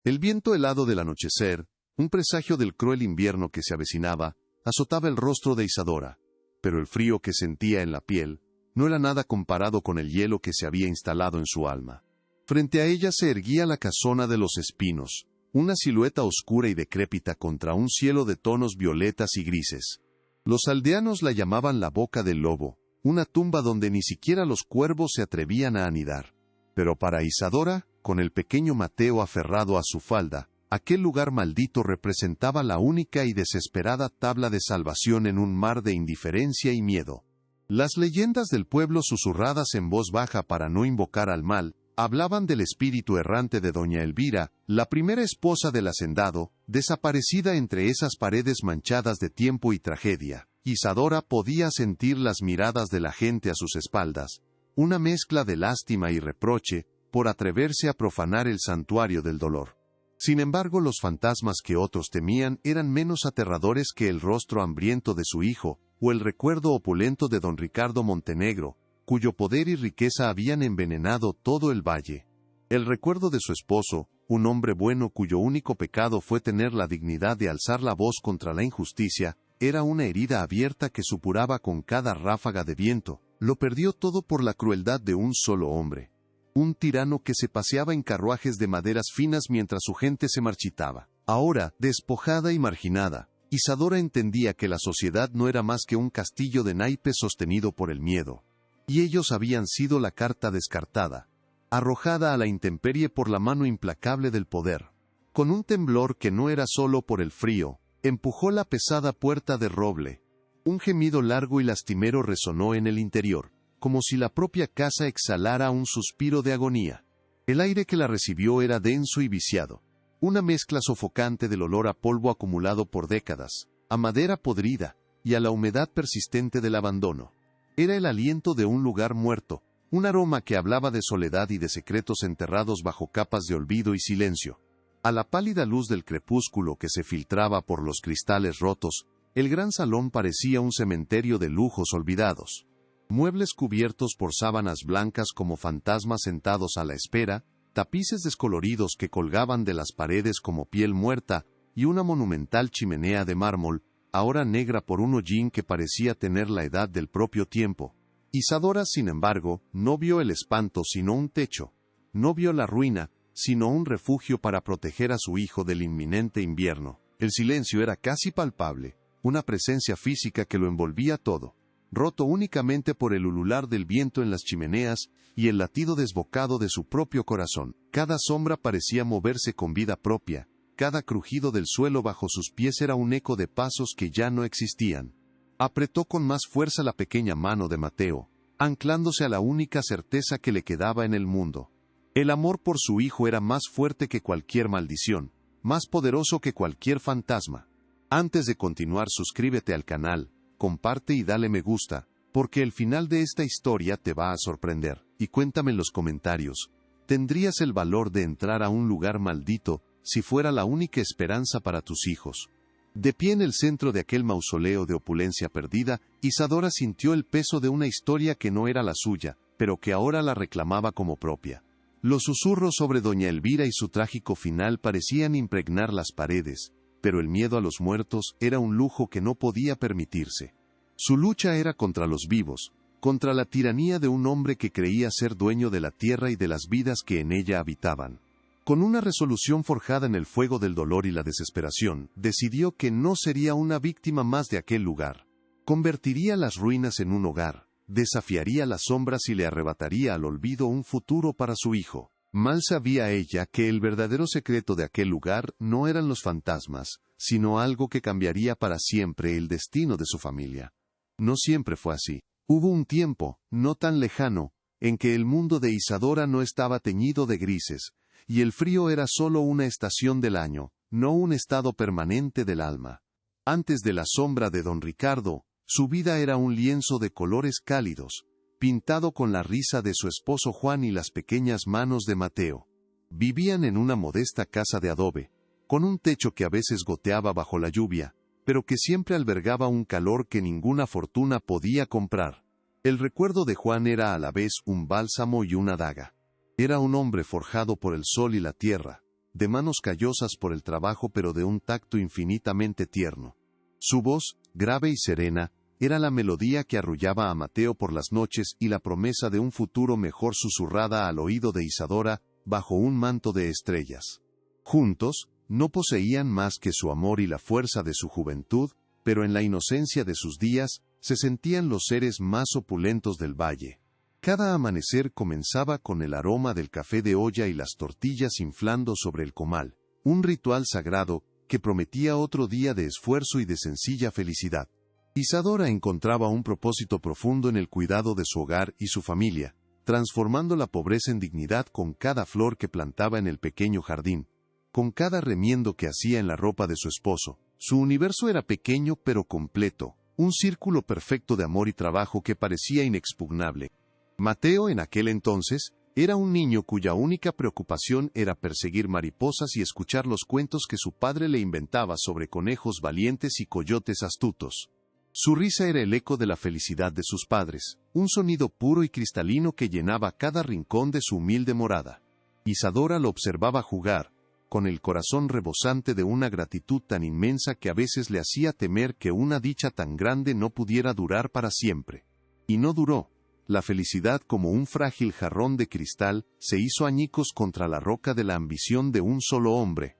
El viento helado del anochecer, un presagio del cruel invierno que se avecinaba, azotaba el rostro de Isadora, pero el frío que sentía en la piel no era nada comparado con el hielo que se había instalado en su alma. Frente a ella se erguía la casona de los espinos, una silueta oscura y decrépita contra un cielo de tonos violetas y grises. Los aldeanos la llamaban la boca del lobo, una tumba donde ni siquiera los cuervos se atrevían a anidar. Pero para Isadora, con el pequeño Mateo aferrado a su falda, aquel lugar maldito representaba la única y desesperada tabla de salvación en un mar de indiferencia y miedo. Las leyendas del pueblo, susurradas en voz baja para no invocar al mal, hablaban del espíritu errante de doña Elvira, la primera esposa del hacendado, desaparecida entre esas paredes manchadas de tiempo y tragedia. Isadora podía sentir las miradas de la gente a sus espaldas, una mezcla de lástima y reproche, por atreverse a profanar el santuario del dolor. Sin embargo, los fantasmas que otros temían eran menos aterradores que el rostro hambriento de su hijo, o el recuerdo opulento de don Ricardo Montenegro, cuyo poder y riqueza habían envenenado todo el valle. El recuerdo de su esposo, un hombre bueno cuyo único pecado fue tener la dignidad de alzar la voz contra la injusticia, era una herida abierta que supuraba con cada ráfaga de viento. Lo perdió todo por la crueldad de un solo hombre. Un tirano que se paseaba en carruajes de maderas finas mientras su gente se marchitaba. Ahora, despojada y marginada, Isadora entendía que la sociedad no era más que un castillo de naipes sostenido por el miedo. Y ellos habían sido la carta descartada, arrojada a la intemperie por la mano implacable del poder. Con un temblor que no era solo por el frío, empujó la pesada puerta de roble. Un gemido largo y lastimero resonó en el interior, como si la propia casa exhalara un suspiro de agonía. El aire que la recibió era denso y viciado, una mezcla sofocante del olor a polvo acumulado por décadas, a madera podrida, y a la humedad persistente del abandono. Era el aliento de un lugar muerto, un aroma que hablaba de soledad y de secretos enterrados bajo capas de olvido y silencio. A la pálida luz del crepúsculo que se filtraba por los cristales rotos, el gran salón parecía un cementerio de lujos olvidados. Muebles cubiertos por sábanas blancas como fantasmas sentados a la espera, tapices descoloridos que colgaban de las paredes como piel muerta, y una monumental chimenea de mármol, ahora negra por un hollín que parecía tener la edad del propio tiempo. Isadora, sin embargo, no vio el espanto sino un techo, no vio la ruina, sino un refugio para proteger a su hijo del inminente invierno. El silencio era casi palpable, una presencia física que lo envolvía todo, roto únicamente por el ulular del viento en las chimeneas y el latido desbocado de su propio corazón. Cada sombra parecía moverse con vida propia, cada crujido del suelo bajo sus pies era un eco de pasos que ya no existían. Apretó con más fuerza la pequeña mano de Mateo, anclándose a la única certeza que le quedaba en el mundo. El amor por su hijo era más fuerte que cualquier maldición, más poderoso que cualquier fantasma. Antes de continuar, suscríbete al canal, comparte y dale me gusta, porque el final de esta historia te va a sorprender. Y cuéntame en los comentarios, ¿tendrías el valor de entrar a un lugar maldito si fuera la única esperanza para tus hijos? De pie en el centro de aquel mausoleo de opulencia perdida, Isadora sintió el peso de una historia que no era la suya, pero que ahora la reclamaba como propia. Los susurros sobre doña Elvira y su trágico final parecían impregnar las paredes, pero el miedo a los muertos era un lujo que no podía permitirse. Su lucha era contra los vivos, contra la tiranía de un hombre que creía ser dueño de la tierra y de las vidas que en ella habitaban. Con una resolución forjada en el fuego del dolor y la desesperación, decidió que no sería una víctima más de aquel lugar. Convertiría las ruinas en un hogar, desafiaría las sombras y le arrebataría al olvido un futuro para su hijo. Mal sabía ella que el verdadero secreto de aquel lugar no eran los fantasmas, sino algo que cambiaría para siempre el destino de su familia. No siempre fue así. Hubo un tiempo, no tan lejano, en que el mundo de Isadora no estaba teñido de grises, y el frío era solo una estación del año, no un estado permanente del alma. Antes de la sombra de don Ricardo, su vida era un lienzo de colores cálidos, pintado con la risa de su esposo Juan y las pequeñas manos de Mateo. Vivían en una modesta casa de adobe, con un techo que a veces goteaba bajo la lluvia, pero que siempre albergaba un calor que ninguna fortuna podía comprar. El recuerdo de Juan era a la vez un bálsamo y una daga. Era un hombre forjado por el sol y la tierra, de manos callosas por el trabajo pero de un tacto infinitamente tierno. Su voz, grave y serena, era la melodía que arrullaba a Mateo por las noches y la promesa de un futuro mejor susurrada al oído de Isadora, bajo un manto de estrellas. Juntos, no poseían más que su amor y la fuerza de su juventud, pero en la inocencia de sus días, se sentían los seres más opulentos del valle. Cada amanecer comenzaba con el aroma del café de olla y las tortillas inflando sobre el comal, un ritual sagrado que prometía otro día de esfuerzo y de sencilla felicidad. Isadora encontraba un propósito profundo en el cuidado de su hogar y su familia, transformando la pobreza en dignidad con cada flor que plantaba en el pequeño jardín, con cada remiendo que hacía en la ropa de su esposo. Su universo era pequeño pero completo, un círculo perfecto de amor y trabajo que parecía inexpugnable. Mateo, en aquel entonces, era un niño cuya única preocupación era perseguir mariposas y escuchar los cuentos que su padre le inventaba sobre conejos valientes y coyotes astutos. Su risa era el eco de la felicidad de sus padres, un sonido puro y cristalino que llenaba cada rincón de su humilde morada. Isadora lo observaba jugar, con el corazón rebosante de una gratitud tan inmensa que a veces le hacía temer que una dicha tan grande no pudiera durar para siempre. Y no duró. La felicidad, como un frágil jarrón de cristal, se hizo añicos contra la roca de la ambición de un solo hombre.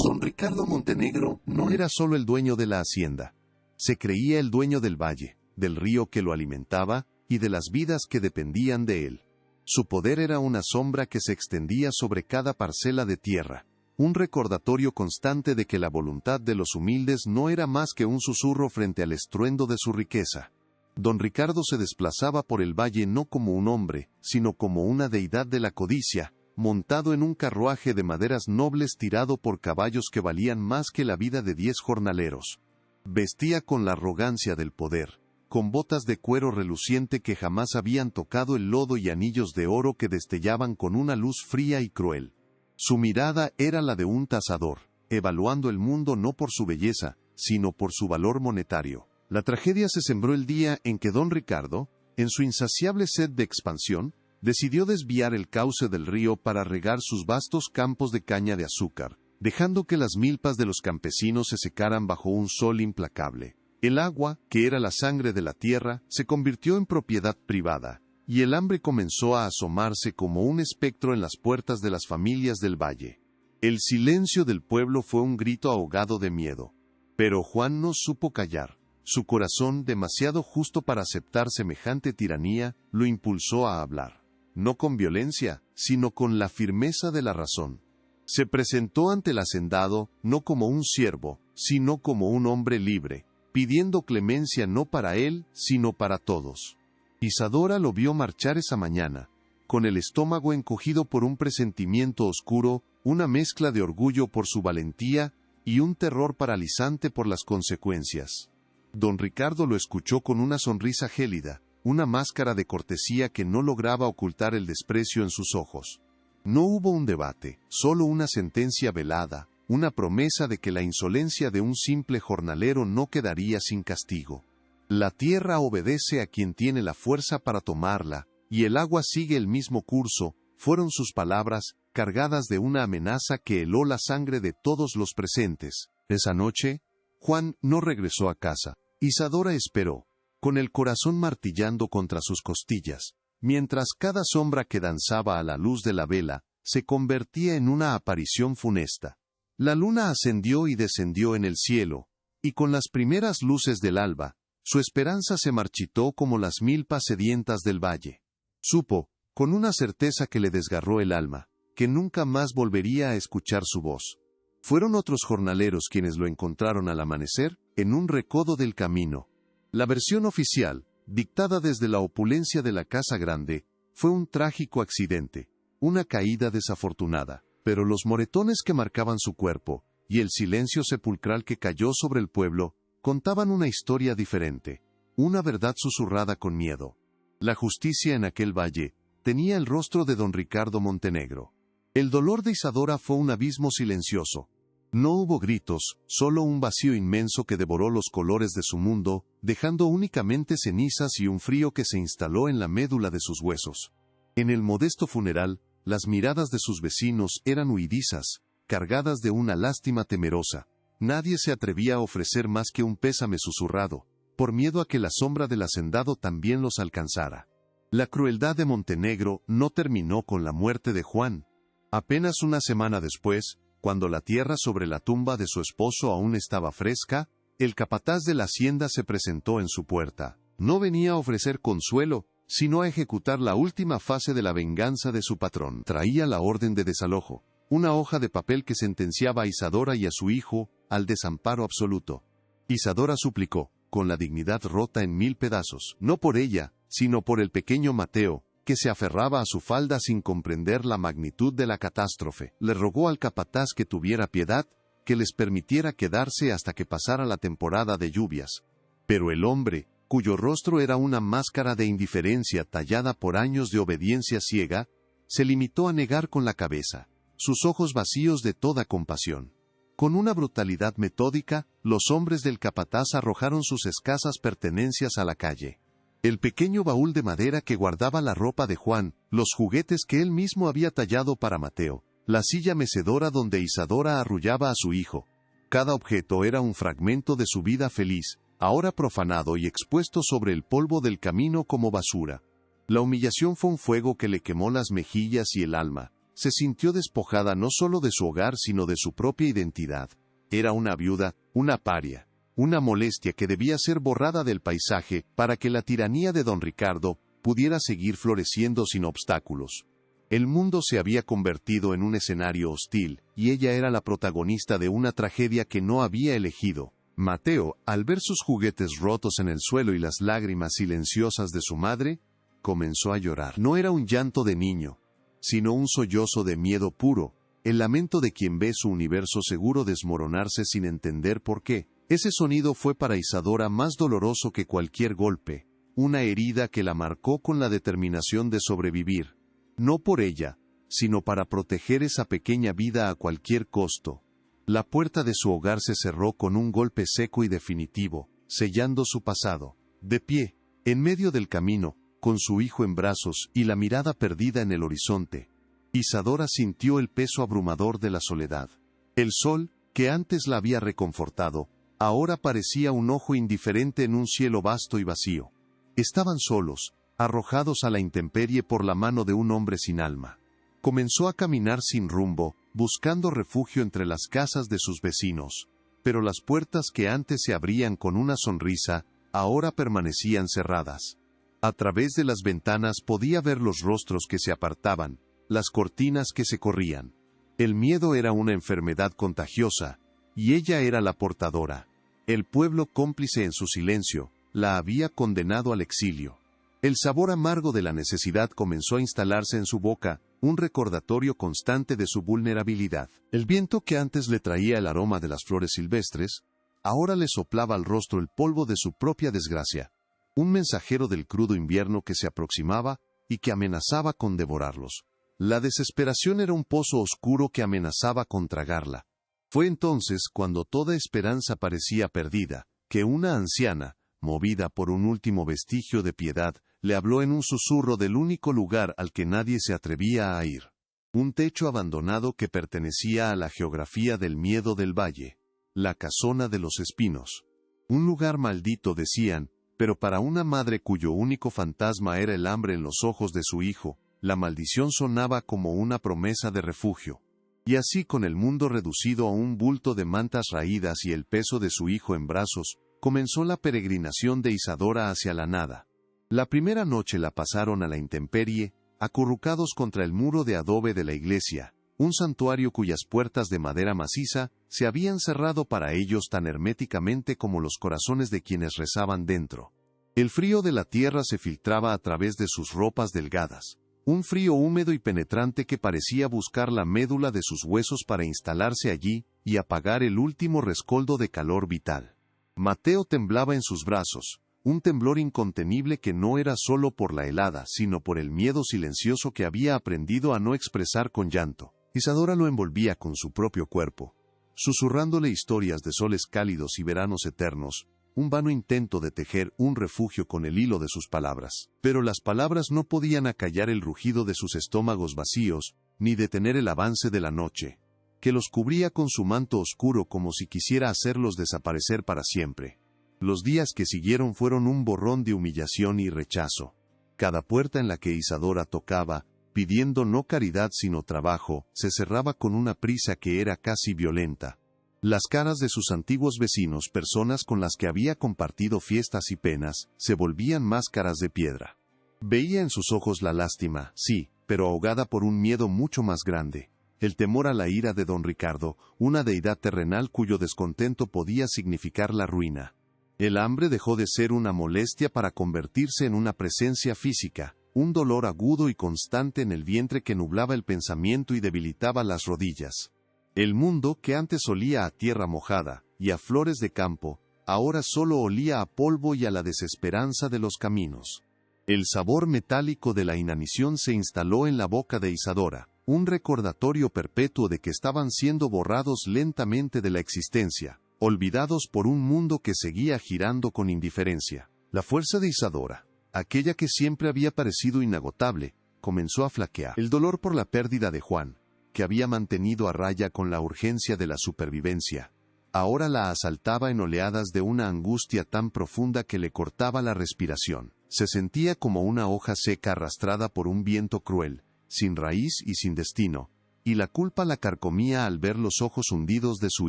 Don Ricardo Montenegro no era solo el dueño de la hacienda. Se creía el dueño del valle, del río que lo alimentaba, y de las vidas que dependían de él. Su poder era una sombra que se extendía sobre cada parcela de tierra, un recordatorio constante de que la voluntad de los humildes no era más que un susurro frente al estruendo de su riqueza. Don Ricardo se desplazaba por el valle no como un hombre, sino como una deidad de la codicia, montado en un carruaje de maderas nobles tirado por caballos que valían más que la vida de 10 jornaleros. Vestía con la arrogancia del poder, con botas de cuero reluciente que jamás habían tocado el lodo y anillos de oro que destellaban con una luz fría y cruel. Su mirada era la de un tasador, evaluando el mundo no por su belleza, sino por su valor monetario. La tragedia se sembró el día en que don Ricardo, en su insaciable sed de expansión, decidió desviar el cauce del río para regar sus vastos campos de caña de azúcar, dejando que las milpas de los campesinos se secaran bajo un sol implacable. El agua, que era la sangre de la tierra, se convirtió en propiedad privada, y el hambre comenzó a asomarse como un espectro en las puertas de las familias del valle. El silencio del pueblo fue un grito ahogado de miedo. Pero Juan no supo callar. Su corazón, demasiado justo para aceptar semejante tiranía, lo impulsó a hablar. No con violencia, sino con la firmeza de la razón. Se presentó ante el hacendado, no como un siervo, sino como un hombre libre, pidiendo clemencia no para él, sino para todos. Isadora lo vio marchar esa mañana, con el estómago encogido por un presentimiento oscuro, una mezcla de orgullo por su valentía, y un terror paralizante por las consecuencias. Don Ricardo lo escuchó con una sonrisa gélida, una máscara de cortesía que no lograba ocultar el desprecio en sus ojos. No hubo un debate, solo una sentencia velada, una promesa de que la insolencia de un simple jornalero no quedaría sin castigo. La tierra obedece a quien tiene la fuerza para tomarla, y el agua sigue el mismo curso, fueron sus palabras, cargadas de una amenaza que heló la sangre de todos los presentes. Esa noche, Juan no regresó a casa. Isadora esperó, con el corazón martillando contra sus costillas, mientras cada sombra que danzaba a la luz de la vela, se convertía en una aparición funesta. La luna ascendió y descendió en el cielo, y con las primeras luces del alba, su esperanza se marchitó como las milpas sedientas del valle. Supo, con una certeza que le desgarró el alma, que nunca más volvería a escuchar su voz. Fueron otros jornaleros quienes lo encontraron al amanecer, en un recodo del camino. La versión oficial, dictada desde la opulencia de la casa grande, fue un trágico accidente, una caída desafortunada, pero los moretones que marcaban su cuerpo, y el silencio sepulcral que cayó sobre el pueblo, contaban una historia diferente, una verdad susurrada con miedo. La justicia en aquel valle tenía el rostro de don Ricardo Montenegro. El dolor de Isadora fue un abismo silencioso. No hubo gritos, solo un vacío inmenso que devoró los colores de su mundo, dejando únicamente cenizas y un frío que se instaló en la médula de sus huesos. En el modesto funeral, las miradas de sus vecinos eran huidizas, cargadas de una lástima temerosa. Nadie se atrevía a ofrecer más que un pésame susurrado, por miedo a que la sombra del hacendado también los alcanzara. La crueldad de Montenegro no terminó con la muerte de Juan. Apenas una semana después, cuando la tierra sobre la tumba de su esposo aún estaba fresca, el capataz de la hacienda se presentó en su puerta. No venía a ofrecer consuelo, sino a ejecutar la última fase de la venganza de su patrón. Traía la orden de desalojo, una hoja de papel que sentenciaba a Isadora y a su hijo al desamparo absoluto. Isadora suplicó, con la dignidad rota en 1000 pedazos, no por ella, sino por el pequeño Mateo, que se aferraba a su falda sin comprender la magnitud de la catástrofe. Le rogó al capataz que tuviera piedad, que les permitiera quedarse hasta que pasara la temporada de lluvias. Pero el hombre, cuyo rostro era una máscara de indiferencia tallada por años de obediencia ciega, se limitó a negar con la cabeza, sus ojos vacíos de toda compasión. Con una brutalidad metódica, los hombres del capataz arrojaron sus escasas pertenencias a la calle. El pequeño baúl de madera que guardaba la ropa de Juan, los juguetes que él mismo había tallado para Mateo, la silla mecedora donde Isadora arrullaba a su hijo. Cada objeto era un fragmento de su vida feliz, ahora profanado y expuesto sobre el polvo del camino como basura. La humillación fue un fuego que le quemó las mejillas y el alma. Se sintió despojada no solo de su hogar sino de su propia identidad. Era una viuda, una paria, una molestia que debía ser borrada del paisaje para que la tiranía de don Ricardo pudiera seguir floreciendo sin obstáculos. El mundo se había convertido en un escenario hostil, y ella era la protagonista de una tragedia que no había elegido. Mateo, al ver sus juguetes rotos en el suelo y las lágrimas silenciosas de su madre, comenzó a llorar. No era un llanto de niño, sino un sollozo de miedo puro, el lamento de quien ve su universo seguro desmoronarse sin entender por qué. Ese sonido fue para Isadora más doloroso que cualquier golpe, una herida que la marcó con la determinación de sobrevivir, no por ella, sino para proteger esa pequeña vida a cualquier costo. La puerta de su hogar se cerró con un golpe seco y definitivo, sellando su pasado. De pie, en medio del camino, con su hijo en brazos y la mirada perdida en el horizonte, Isadora sintió el peso abrumador de la soledad. El sol, que antes la había reconfortado, ahora parecía un ojo indiferente en un cielo vasto y vacío. Estaban solos, arrojados a la intemperie por la mano de un hombre sin alma. Comenzó a caminar sin rumbo, buscando refugio entre las casas de sus vecinos, pero las puertas que antes se abrían con una sonrisa, ahora permanecían cerradas. A través de las ventanas podía ver los rostros que se apartaban, las cortinas que se corrían. El miedo era una enfermedad contagiosa, y ella era la portadora. El pueblo, cómplice en su silencio, la había condenado al exilio. El sabor amargo de la necesidad comenzó a instalarse en su boca, un recordatorio constante de su vulnerabilidad. El viento que antes le traía el aroma de las flores silvestres, ahora le soplaba al rostro el polvo de su propia desgracia. Un mensajero del crudo invierno que se aproximaba y que amenazaba con devorarlos. La desesperación era un pozo oscuro que amenazaba con tragarla. Fue entonces, cuando toda esperanza parecía perdida, que una anciana, movida por un último vestigio de piedad, le habló en un susurro del único lugar al que nadie se atrevía a ir. Un techo abandonado que pertenecía a la geografía del miedo del valle. La casona de los espinos. Un lugar maldito, decían, pero para una madre cuyo único fantasma era el hambre en los ojos de su hijo, la maldición sonaba como una promesa de refugio. Y así, con el mundo reducido a un bulto de mantas raídas y el peso de su hijo en brazos, comenzó la peregrinación de Isadora hacia la nada. La primera noche la pasaron a la intemperie, acurrucados contra el muro de adobe de la iglesia, un santuario cuyas puertas de madera maciza se habían cerrado para ellos tan herméticamente como los corazones de quienes rezaban dentro. El frío de la tierra se filtraba a través de sus ropas delgadas, un frío húmedo y penetrante que parecía buscar la médula de sus huesos para instalarse allí y apagar el último rescoldo de calor vital. Mateo temblaba en sus brazos, un temblor incontenible que no era solo por la helada, sino por el miedo silencioso que había aprendido a no expresar con llanto. Isadora lo envolvía con su propio cuerpo, susurrándole historias de soles cálidos y veranos eternos, un vano intento de tejer un refugio con el hilo de sus palabras. Pero las palabras no podían acallar el rugido de sus estómagos vacíos, ni detener el avance de la noche. que los cubría con su manto oscuro como si quisiera hacerlos desaparecer para siempre. Los días que siguieron fueron un borrón de humillación y rechazo. Cada puerta en la que Isadora tocaba, pidiendo no caridad sino trabajo, se cerraba con una prisa que era casi violenta. Las caras de sus antiguos vecinos, personas con las que había compartido fiestas y penas, se volvían máscaras de piedra. Veía en sus ojos la lástima, sí, pero ahogada por un miedo mucho más grande. El temor a la ira de don Ricardo, una deidad terrenal cuyo descontento podía significar la ruina. El hambre dejó de ser una molestia para convertirse en una presencia física, un dolor agudo y constante en el vientre que nublaba el pensamiento y debilitaba las rodillas. El mundo, que antes olía a tierra mojada y a flores de campo, ahora solo olía a polvo y a la desesperanza de los caminos. El sabor metálico de la inanición se instaló en la boca de Isadora, un recordatorio perpetuo de que estaban siendo borrados lentamente de la existencia, olvidados por un mundo que seguía girando con indiferencia. La fuerza de Isadora, aquella que siempre había parecido inagotable, comenzó a flaquear. El dolor por la pérdida de Juan, que había mantenido a raya con la urgencia de la supervivencia, ahora la asaltaba en oleadas de una angustia tan profunda que le cortaba la respiración. Se sentía como una hoja seca arrastrada por un viento cruel, sin raíz y sin destino, y la culpa la carcomía al ver los ojos hundidos de su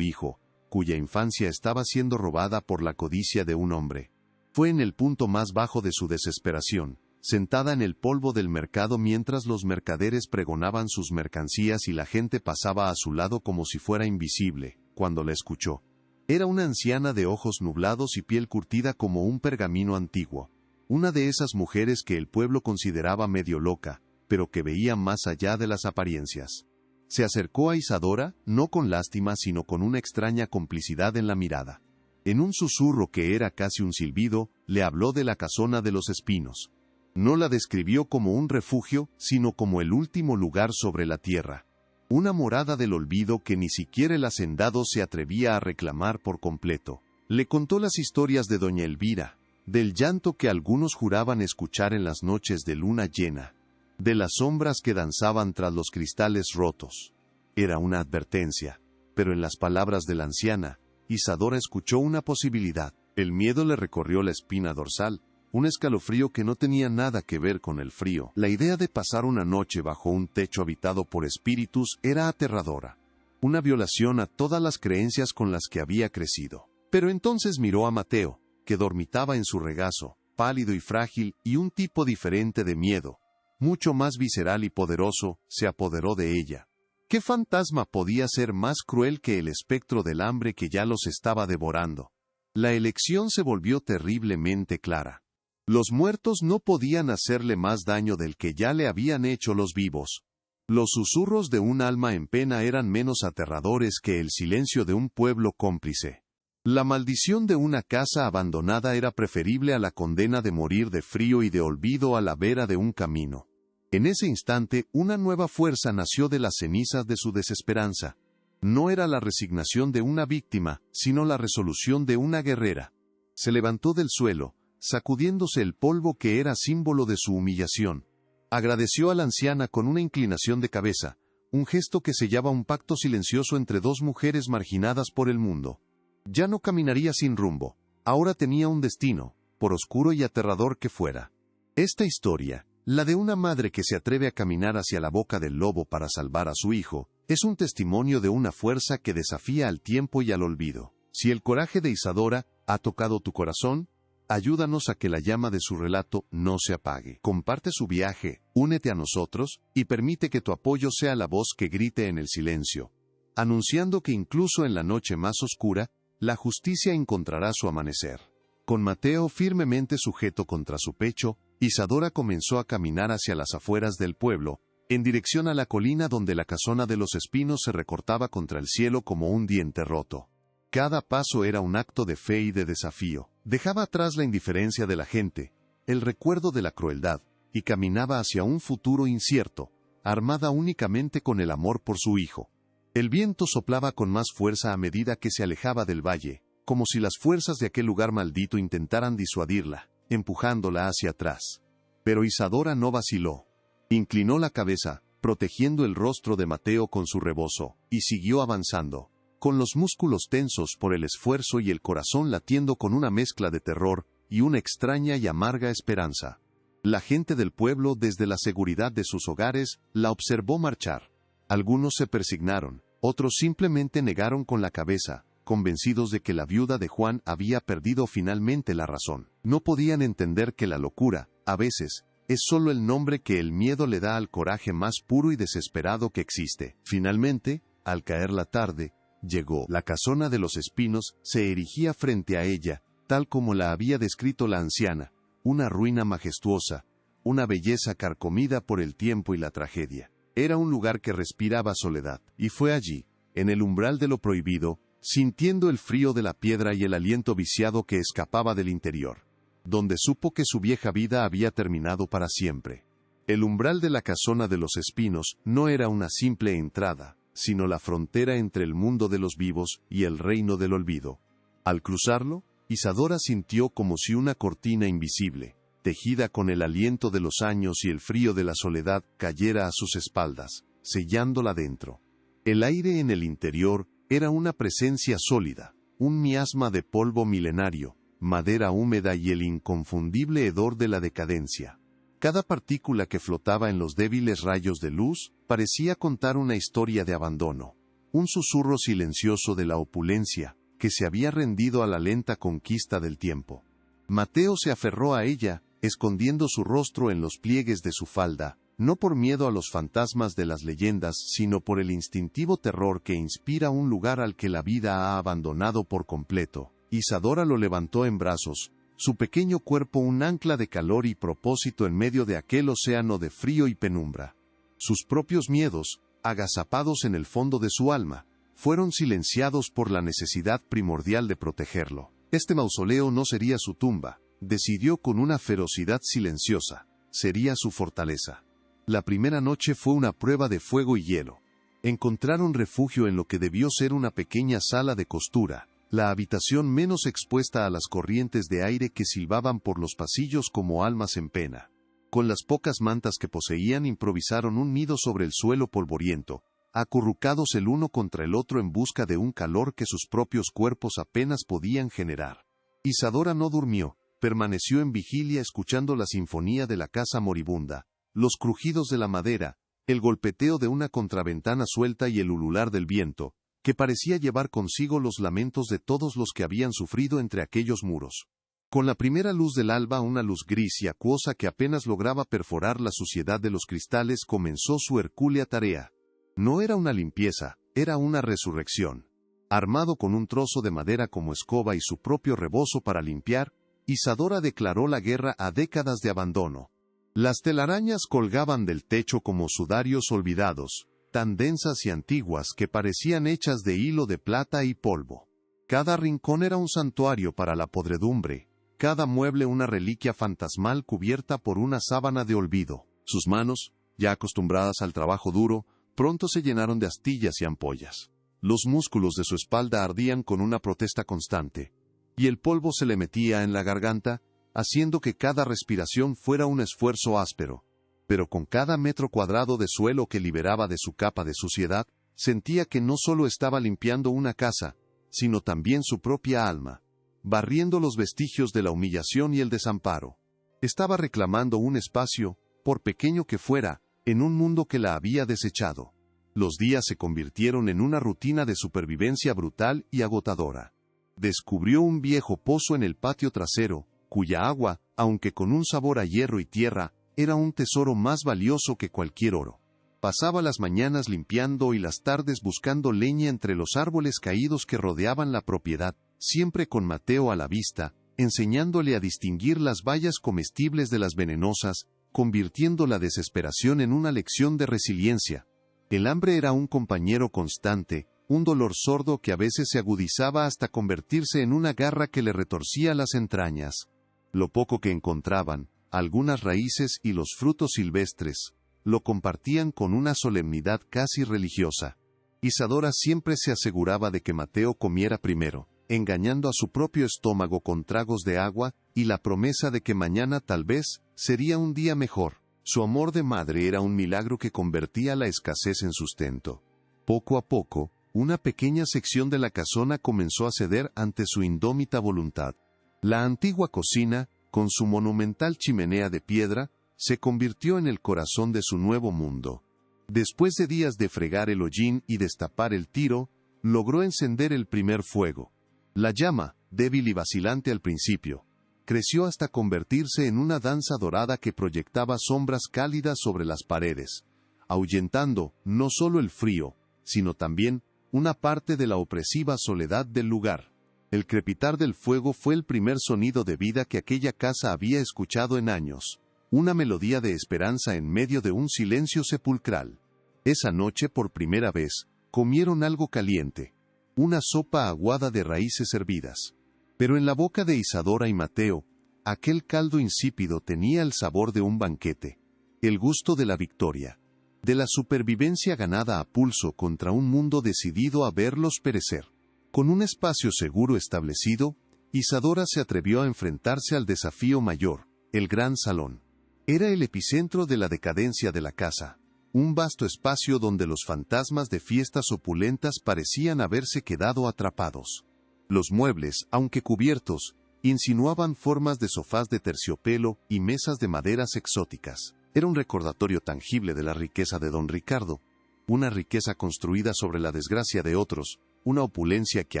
hijo, cuya infancia estaba siendo robada por la codicia de un hombre. Fue en el punto más bajo de su desesperación, sentada en el polvo del mercado mientras los mercaderes pregonaban sus mercancías y la gente pasaba a su lado como si fuera invisible, cuando la escuchó. Era una anciana de ojos nublados y piel curtida como un pergamino antiguo. Una de esas mujeres que el pueblo consideraba medio loca, pero que veía más allá de las apariencias. Se acercó a Isadora, no con lástima sino con una extraña complicidad en la mirada. En un susurro que era casi un silbido, le habló de la casona de los espinos. No la describió como un refugio, sino como el último lugar sobre la tierra. Una morada del olvido que ni siquiera el hacendado se atrevía a reclamar por completo. Le contó las historias de doña Elvira, del llanto que algunos juraban escuchar en las noches de luna llena, de las sombras que danzaban tras los cristales rotos. Era una advertencia, pero en las palabras de la anciana, Isadora escuchó una posibilidad. El miedo le recorrió la espina dorsal, un escalofrío que no tenía nada que ver con el frío. La idea de pasar una noche bajo un techo habitado por espíritus era aterradora, una violación a todas las creencias con las que había crecido. Pero entonces miró a Mateo, que dormitaba en su regazo, pálido y frágil, y un tipo diferente de miedo, mucho más visceral y poderoso, se apoderó de ella. ¿Qué fantasma podía ser más cruel que el espectro del hambre que ya los estaba devorando? La elección se volvió terriblemente clara. Los muertos no podían hacerle más daño del que ya le habían hecho los vivos. Los susurros de un alma en pena eran menos aterradores que el silencio de un pueblo cómplice. La maldición de una casa abandonada era preferible a la condena de morir de frío y de olvido a la vera de un camino. En ese instante, una nueva fuerza nació de las cenizas de su desesperanza. No era la resignación de una víctima, sino la resolución de una guerrera. Se levantó del suelo, sacudiéndose el polvo que era símbolo de su humillación. Agradeció a la anciana con una inclinación de cabeza, un gesto que sellaba un pacto silencioso entre dos mujeres marginadas por el mundo. Ya no caminaría sin rumbo, ahora tenía un destino, por oscuro y aterrador que fuera. Esta historia, la de una madre que se atreve a caminar hacia la boca del lobo para salvar a su hijo, es un testimonio de una fuerza que desafía al tiempo y al olvido. Si el coraje de Isadora ha tocado tu corazón, ayúdanos a que la llama de su relato no se apague. Comparte su viaje, únete a nosotros, y permite que tu apoyo sea la voz que grite en el silencio, anunciando que incluso en la noche más oscura, la justicia encontrará su amanecer. Con Mateo firmemente sujeto contra su pecho, Isadora comenzó a caminar hacia las afueras del pueblo, en dirección a la colina donde la casona de los espinos se recortaba contra el cielo como un diente roto. Cada paso era un acto de fe y de desafío. Dejaba atrás la indiferencia de la gente, el recuerdo de la crueldad, y caminaba hacia un futuro incierto, armada únicamente con el amor por su hijo. El viento soplaba con más fuerza a medida que se alejaba del valle, como si las fuerzas de aquel lugar maldito intentaran disuadirla, empujándola hacia atrás. Pero Isadora no vaciló. Inclinó la cabeza, protegiendo el rostro de Mateo con su rebozo, y siguió avanzando, con los músculos tensos por el esfuerzo y el corazón latiendo con una mezcla de terror y una extraña y amarga esperanza. La gente del pueblo, desde la seguridad de sus hogares, la observó marchar. Algunos se persignaron, otros simplemente negaron con la cabeza, convencidos de que la viuda de Juan había perdido finalmente la razón. No podían entender que la locura, a veces, es solo el nombre que el miedo le da al coraje más puro y desesperado que existe. Finalmente, al caer la tarde, llegó. La casona de los espinos se erigía frente a ella, tal como la había descrito la anciana, una ruina majestuosa, una belleza carcomida por el tiempo y la tragedia. Era un lugar que respiraba soledad, y fue allí, en el umbral de lo prohibido, sintiendo el frío de la piedra y el aliento viciado que escapaba del interior, donde supo que su vieja vida había terminado para siempre. El umbral de la casona de los espinos no era una simple entrada, sino la frontera entre el mundo de los vivos y el reino del olvido. Al cruzarlo, Isadora sintió como si una cortina invisible, tejida con el aliento de los años y el frío de la soledad, cayera a sus espaldas, sellándola dentro. El aire en el interior era una presencia sólida, un miasma de polvo milenario, madera húmeda y el inconfundible hedor de la decadencia. Cada partícula que flotaba en los débiles rayos de luz parecía contar una historia de abandono, un susurro silencioso de la opulencia, que se había rendido a la lenta conquista del tiempo. Mateo se aferró a ella, escondiendo su rostro en los pliegues de su falda, no por miedo a los fantasmas de las leyendas, sino por el instintivo terror que inspira un lugar al que la vida ha abandonado por completo. Isadora lo levantó en brazos, su pequeño cuerpo un ancla de calor y propósito en medio de aquel océano de frío y penumbra. Sus propios miedos, agazapados en el fondo de su alma, fueron silenciados por la necesidad primordial de protegerlo. Este mausoleo no sería su tumba, decidió con una ferocidad silenciosa, sería su fortaleza. La primera noche fue una prueba de fuego y hielo. Encontraron refugio en lo que debió ser una pequeña sala de costura, la habitación menos expuesta a las corrientes de aire que silbaban por los pasillos como almas en pena. Con las pocas mantas que poseían improvisaron un nido sobre el suelo polvoriento, acurrucados el uno contra el otro en busca de un calor que sus propios cuerpos apenas podían generar. Isadora no durmió, permaneció en vigilia escuchando la sinfonía de la casa moribunda, los crujidos de la madera, el golpeteo de una contraventana suelta y el ulular del viento, que parecía llevar consigo los lamentos de todos los que habían sufrido entre aquellos muros. Con la primera luz del alba, una luz gris y acuosa que apenas lograba perforar la suciedad de los cristales, comenzó su hercúlea tarea. No era una limpieza, era una resurrección. Armado con un trozo de madera como escoba y su propio rebozo para limpiar, Isadora declaró la guerra a décadas de abandono. Las telarañas colgaban del techo como sudarios olvidados, tan densas y antiguas que parecían hechas de hilo de plata y polvo. Cada rincón era un santuario para la podredumbre, cada mueble una reliquia fantasmal cubierta por una sábana de olvido. Sus manos, ya acostumbradas al trabajo duro, pronto se llenaron de astillas y ampollas. Los músculos de su espalda ardían con una protesta constante, y el polvo se le metía en la garganta, haciendo que cada respiración fuera un esfuerzo áspero. Pero con cada metro cuadrado de suelo que liberaba de su capa de suciedad, sentía que no solo estaba limpiando una casa, sino también su propia alma, barriendo los vestigios de la humillación y el desamparo. Estaba reclamando un espacio, por pequeño que fuera, en un mundo que la había desechado. Los días se convirtieron en una rutina de supervivencia brutal y agotadora. Descubrió un viejo pozo en el patio trasero, cuya agua, aunque con un sabor a hierro y tierra, era un tesoro más valioso que cualquier oro. Pasaba las mañanas limpiando y las tardes buscando leña entre los árboles caídos que rodeaban la propiedad, siempre con Mateo a la vista, enseñándole a distinguir las bayas comestibles de las venenosas, convirtiendo la desesperación en una lección de resiliencia. El hambre era un compañero constante, un dolor sordo que a veces se agudizaba hasta convertirse en una garra que le retorcía las entrañas. Lo poco que encontraban, algunas raíces y los frutos silvestres, lo compartían con una solemnidad casi religiosa. Isadora siempre se aseguraba de que Mateo comiera primero, engañando a su propio estómago con tragos de agua y la promesa de que mañana tal vez sería un día mejor. Su amor de madre era un milagro que convertía la escasez en sustento. Poco a poco, una pequeña sección de la casona comenzó a ceder ante su indómita voluntad. La antigua cocina, con su monumental chimenea de piedra, se convirtió en el corazón de su nuevo mundo. Después de días de fregar el hollín y destapar el tiro, logró encender el primer fuego. La llama, débil y vacilante al principio, creció hasta convertirse en una danza dorada que proyectaba sombras cálidas sobre las paredes, ahuyentando no solo el frío, sino también una parte de la opresiva soledad del lugar. El crepitar del fuego fue el primer sonido de vida que aquella casa había escuchado en años, una melodía de esperanza en medio de un silencio sepulcral. Esa noche, por primera vez, comieron algo caliente, una sopa aguada de raíces hervidas. Pero en la boca de Isadora y Mateo, aquel caldo insípido tenía el sabor de un banquete, el gusto de la victoria, de la supervivencia ganada a pulso contra un mundo decidido a verlos perecer. Con un espacio seguro establecido, Isadora se atrevió a enfrentarse al desafío mayor, el gran salón. Era el epicentro de la decadencia de la casa, un vasto espacio donde los fantasmas de fiestas opulentas parecían haberse quedado atrapados. Los muebles, aunque cubiertos, insinuaban formas de sofás de terciopelo y mesas de maderas exóticas. Era un recordatorio tangible de la riqueza de don Ricardo, una riqueza construida sobre la desgracia de otros, una opulencia que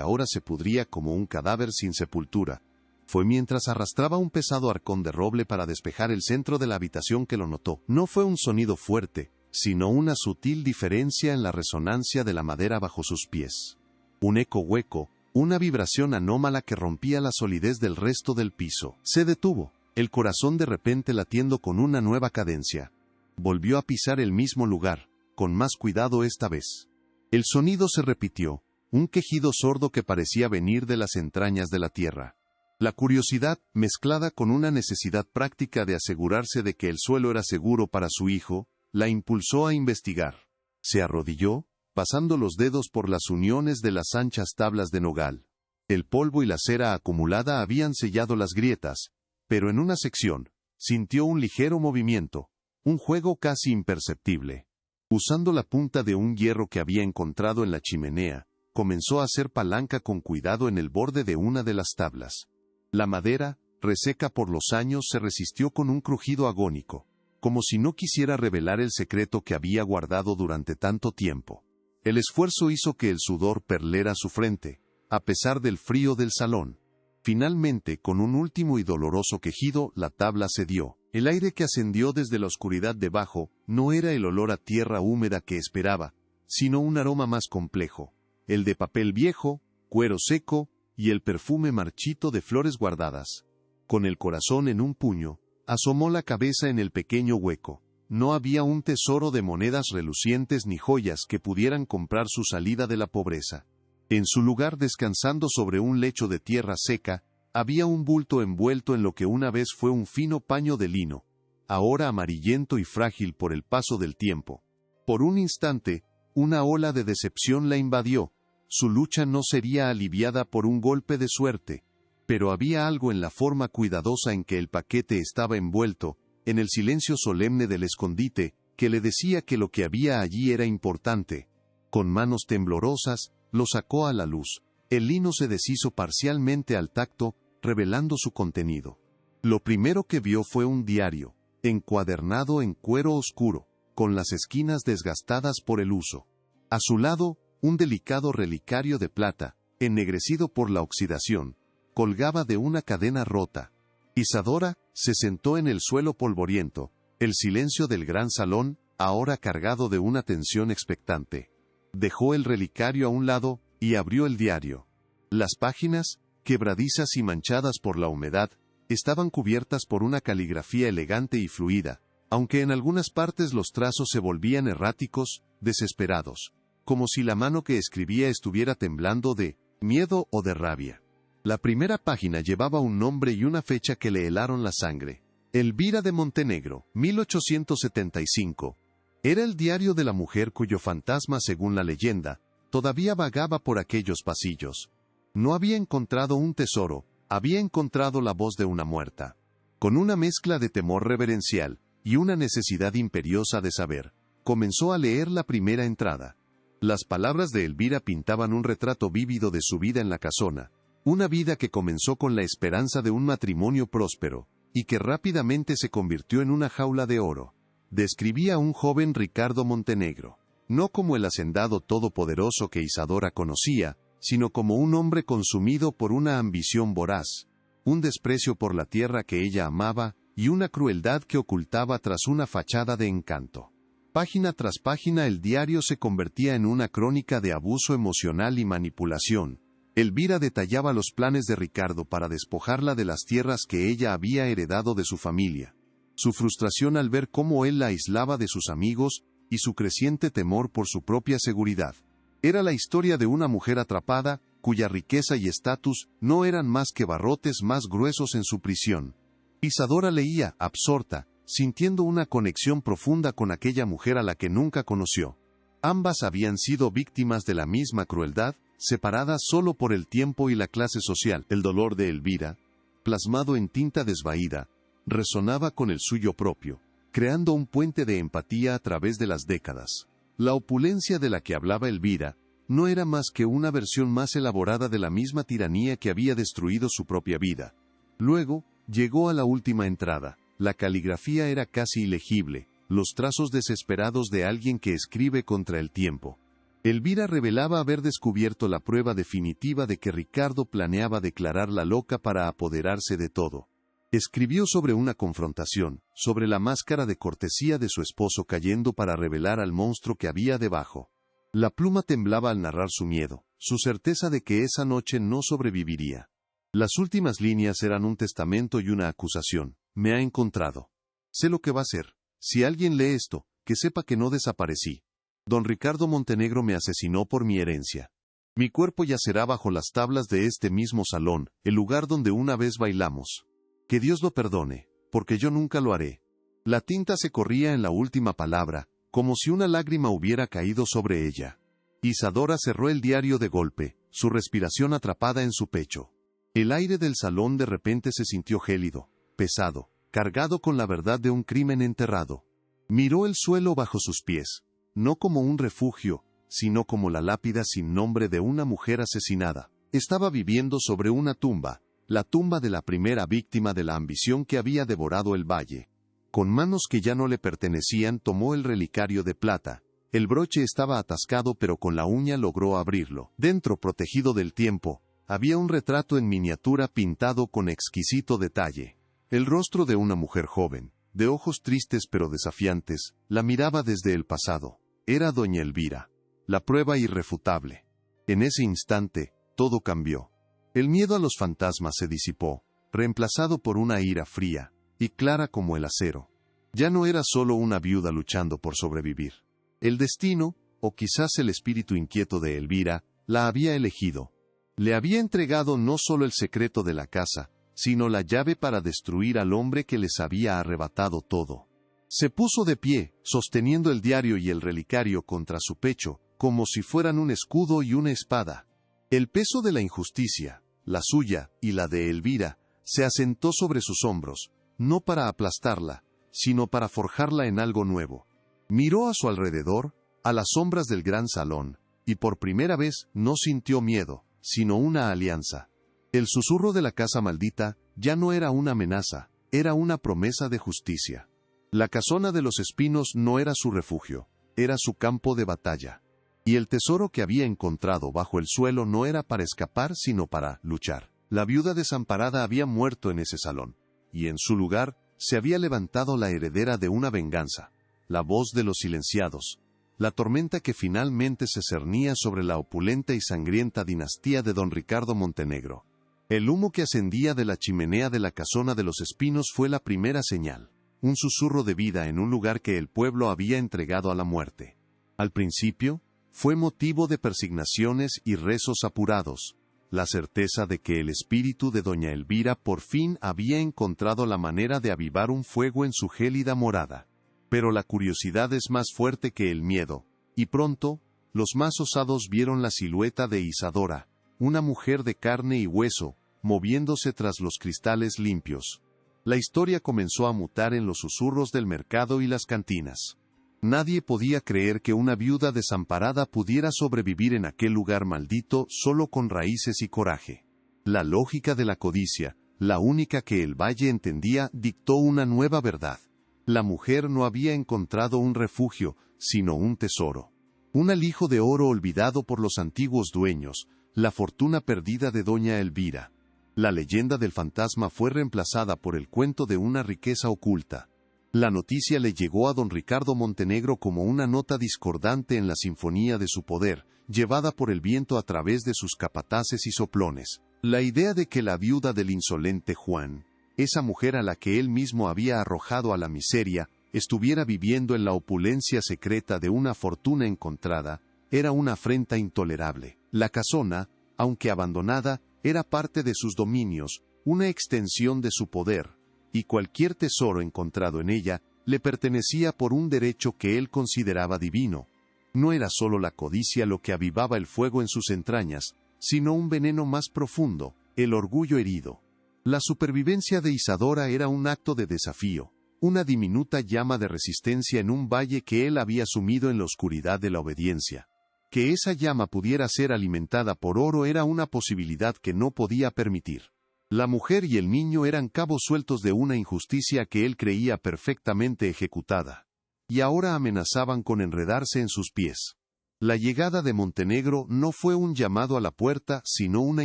ahora se pudría como un cadáver sin sepultura. Fue mientras arrastraba un pesado arcón de roble para despejar el centro de la habitación que lo notó. No fue un sonido fuerte, sino una sutil diferencia en la resonancia de la madera bajo sus pies. Un eco hueco, una vibración anómala que rompía la solidez del resto del piso. Se detuvo, el corazón de repente latiendo con una nueva cadencia. Volvió a pisar el mismo lugar, con más cuidado esta vez. El sonido se repitió, un quejido sordo que parecía venir de las entrañas de la tierra. La curiosidad, mezclada con una necesidad práctica de asegurarse de que el suelo era seguro para su hijo, la impulsó a investigar. Se arrodilló, pasando los dedos por las uniones de las anchas tablas de nogal. El polvo y la cera acumulada habían sellado las grietas, pero en una sección, sintió un ligero movimiento, un juego casi imperceptible. Usando la punta de un hierro que había encontrado en la chimenea, comenzó a hacer palanca con cuidado en el borde de una de las tablas. La madera, reseca por los años, se resistió con un crujido agónico, como si no quisiera revelar el secreto que había guardado durante tanto tiempo. El esfuerzo hizo que el sudor perlera su frente, a pesar del frío del salón. Finalmente, con un último y doloroso quejido, la tabla cedió. El aire que ascendió desde la oscuridad debajo no era el olor a tierra húmeda que esperaba, sino un aroma más complejo, el de papel viejo, cuero seco y el perfume marchito de flores guardadas. Con el corazón en un puño, asomó la cabeza en el pequeño hueco. No había un tesoro de monedas relucientes ni joyas que pudieran comprar su salida de la pobreza. En su lugar, descansando sobre un lecho de tierra seca, había un bulto envuelto en lo que una vez fue un fino paño de lino, ahora amarillento y frágil por el paso del tiempo. Por un instante, una ola de decepción la invadió. Su lucha no sería aliviada por un golpe de suerte, pero había algo en la forma cuidadosa en que el paquete estaba envuelto, en el silencio solemne del escondite, que le decía que lo que había allí era importante. Con manos temblorosas, lo sacó a la luz. El lino se deshizo parcialmente al tacto, revelando su contenido. Lo primero que vio fue un diario, encuadernado en cuero oscuro, con las esquinas desgastadas por el uso. A su lado, un delicado relicario de plata, ennegrecido por la oxidación, colgaba de una cadena rota. Isadora se sentó en el suelo polvoriento, el silencio del gran salón, ahora cargado de una tensión expectante. Dejó el relicario a un lado y abrió el diario. Las páginas, quebradizas y manchadas por la humedad, estaban cubiertas por una caligrafía elegante y fluida, aunque en algunas partes los trazos se volvían erráticos, desesperados, como si la mano que escribía estuviera temblando de miedo o de rabia. La primera página llevaba un nombre y una fecha que le helaron la sangre. Elvira de Montenegro, 1875. Era el diario de la mujer cuyo fantasma, según la leyenda, todavía vagaba por aquellos pasillos. No había encontrado un tesoro, había encontrado la voz de una muerta. Con una mezcla de temor reverencial y una necesidad imperiosa de saber. Comenzó a leer la primera entrada. Las palabras de Elvira pintaban un retrato vívido de su vida en la casona, una vida que comenzó con la esperanza de un matrimonio próspero, y que rápidamente se convirtió en una jaula de oro. Describía a un joven Ricardo Montenegro, no como el hacendado todopoderoso que Isadora conocía, sino como un hombre consumido por una ambición voraz, un desprecio por la tierra que ella amaba, y una crueldad que ocultaba tras una fachada de encanto. Página tras página el diario se convertía en una crónica de abuso emocional y manipulación. Elvira detallaba los planes de Ricardo para despojarla de las tierras que ella había heredado de su familia, su frustración al ver cómo él la aislaba de sus amigos, y su creciente temor por su propia seguridad. Era la historia de una mujer atrapada, cuya riqueza y estatus no eran más que barrotes más gruesos en su prisión. Isadora leía, absorta, sintiendo una conexión profunda con aquella mujer a la que nunca conoció. Ambas habían sido víctimas de la misma crueldad, separadas solo por el tiempo y la clase social. El dolor de Elvira, plasmado en tinta desvaída, resonaba con el suyo propio, creando un puente de empatía a través de las décadas. La opulencia de la que hablaba Elvira no era más que una versión más elaborada de la misma tiranía que había destruido su propia vida. Luego, llegó a la última entrada. La caligrafía era casi ilegible, los trazos desesperados de alguien que escribe contra el tiempo. Elvira revelaba haber descubierto la prueba definitiva de que Ricardo planeaba declararla loca para apoderarse de todo. Escribió sobre una confrontación, sobre la máscara de cortesía de su esposo cayendo para revelar al monstruo que había debajo. La pluma temblaba al narrar su miedo, su certeza de que esa noche no sobreviviría. Las últimas líneas eran un testamento y una acusación. Me ha encontrado. Sé lo que va a hacer. Si alguien lee esto, que sepa que no desaparecí. Don Ricardo Montenegro me asesinó por mi herencia. Mi cuerpo yacerá bajo las tablas de este mismo salón, el lugar donde una vez bailamos. Que Dios lo perdone, porque yo nunca lo haré. La tinta se corría en la última palabra, como si una lágrima hubiera caído sobre ella. Isadora cerró el diario de golpe, su respiración atrapada en su pecho. El aire del salón de repente se sintió gélido, pesado, cargado con la verdad de un crimen enterrado. Miró el suelo bajo sus pies, no como un refugio, sino como la lápida sin nombre de una mujer asesinada. Estaba viviendo sobre una tumba, la tumba de la primera víctima de la ambición que había devorado el valle. Con manos que ya no le pertenecían tomó el relicario de plata. El broche estaba atascado pero con la uña logró abrirlo. Dentro, protegido del tiempo, había un retrato en miniatura pintado con exquisito detalle. El rostro de una mujer joven, de ojos tristes pero desafiantes, la miraba desde el pasado. Era doña Elvira, la prueba irrefutable. En ese instante, todo cambió. El miedo a los fantasmas se disipó, reemplazado por una ira fría y clara como el acero. Ya no era solo una viuda luchando por sobrevivir. El destino, o quizás el espíritu inquieto de Elvira, la había elegido. Le había entregado no solo el secreto de la casa, sino la llave para destruir al hombre que les había arrebatado todo. Se puso de pie, sosteniendo el diario y el relicario contra su pecho, como si fueran un escudo y una espada. El peso de la injusticia, la suya y la de Elvira, se asentó sobre sus hombros, no para aplastarla, sino para forjarla en algo nuevo. Miró a su alrededor, a las sombras del gran salón, y por primera vez no sintió miedo, sino una alianza. El susurro de la casa maldita ya no era una amenaza, era una promesa de justicia. La casona de los espinos no era su refugio, era su campo de batalla. Y el tesoro que había encontrado bajo el suelo no era para escapar sino para luchar. La viuda desamparada había muerto en ese salón, y en su lugar se había levantado la heredera de una venganza, la voz de los silenciados, la tormenta que finalmente se cernía sobre la opulenta y sangrienta dinastía de don Ricardo Montenegro. El humo que ascendía de la chimenea de la casona de los espinos fue la primera señal, un susurro de vida en un lugar que el pueblo había entregado a la muerte. Al principio, fue motivo de persignaciones y rezos apurados, la certeza de que el espíritu de doña Elvira por fin había encontrado la manera de avivar un fuego en su gélida morada. Pero la curiosidad es más fuerte que el miedo, y pronto, los más osados vieron la silueta de Isadora, una mujer de carne y hueso, moviéndose tras los cristales limpios. La historia comenzó a mutar en los susurros del mercado y las cantinas. Nadie podía creer que una viuda desamparada pudiera sobrevivir en aquel lugar maldito solo con raíces y coraje. La lógica de la codicia, la única que el valle entendía, dictó una nueva verdad. La mujer no había encontrado un refugio, sino un tesoro. Un alijo de oro olvidado por los antiguos dueños, la fortuna perdida de doña Elvira. La leyenda del fantasma fue reemplazada por el cuento de una riqueza oculta. La noticia le llegó a don Ricardo Montenegro como una nota discordante en la sinfonía de su poder, llevada por el viento a través de sus capataces y soplones. La idea de que la viuda del insolente Juan, esa mujer a la que él mismo había arrojado a la miseria, estuviera viviendo en la opulencia secreta de una fortuna encontrada, era una afrenta intolerable. La casona, aunque abandonada, era parte de sus dominios, una extensión de su poder, y cualquier tesoro encontrado en ella le pertenecía por un derecho que él consideraba divino. No era solo la codicia lo que avivaba el fuego en sus entrañas, sino un veneno más profundo, el orgullo herido. La supervivencia de Isadora era un acto de desafío, una diminuta llama de resistencia en un valle que él había sumido en la oscuridad de la obediencia. Que esa llama pudiera ser alimentada por oro era una posibilidad que no podía permitir. La mujer y el niño eran cabos sueltos de una injusticia que él creía perfectamente ejecutada. Y ahora amenazaban con enredarse en sus pies. La llegada de Montenegro no fue un llamado a la puerta, sino una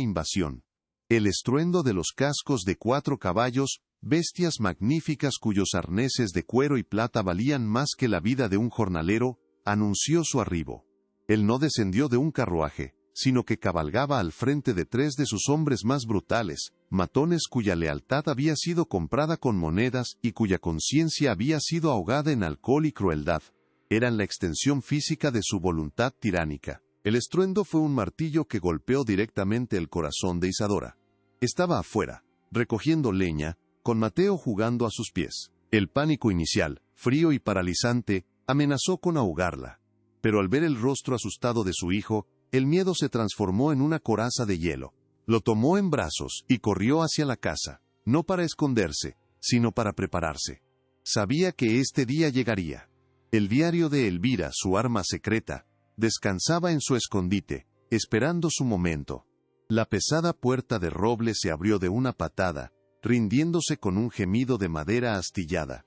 invasión. El estruendo de los cascos de 4 caballos, bestias magníficas cuyos arneses de cuero y plata valían más que la vida de un jornalero, anunció su arribo. Él no descendió de un carruaje, sino que cabalgaba al frente de 3 de sus hombres más brutales, matones cuya lealtad había sido comprada con monedas y cuya conciencia había sido ahogada en alcohol y crueldad. Eran la extensión física de su voluntad tiránica. El estruendo fue un martillo que golpeó directamente el corazón de Isadora. Estaba afuera, recogiendo leña, con Mateo jugando a sus pies. El pánico inicial, frío y paralizante, amenazó con ahogarla. Pero al ver el rostro asustado de su hijo, el miedo se transformó en una coraza de hielo. Lo tomó en brazos y corrió hacia la casa, no para esconderse, sino para prepararse. Sabía que este día llegaría. El diario de Elvira, su arma secreta, descansaba en su escondite, esperando su momento. La pesada puerta de roble se abrió de una patada, rindiéndose con un gemido de madera astillada.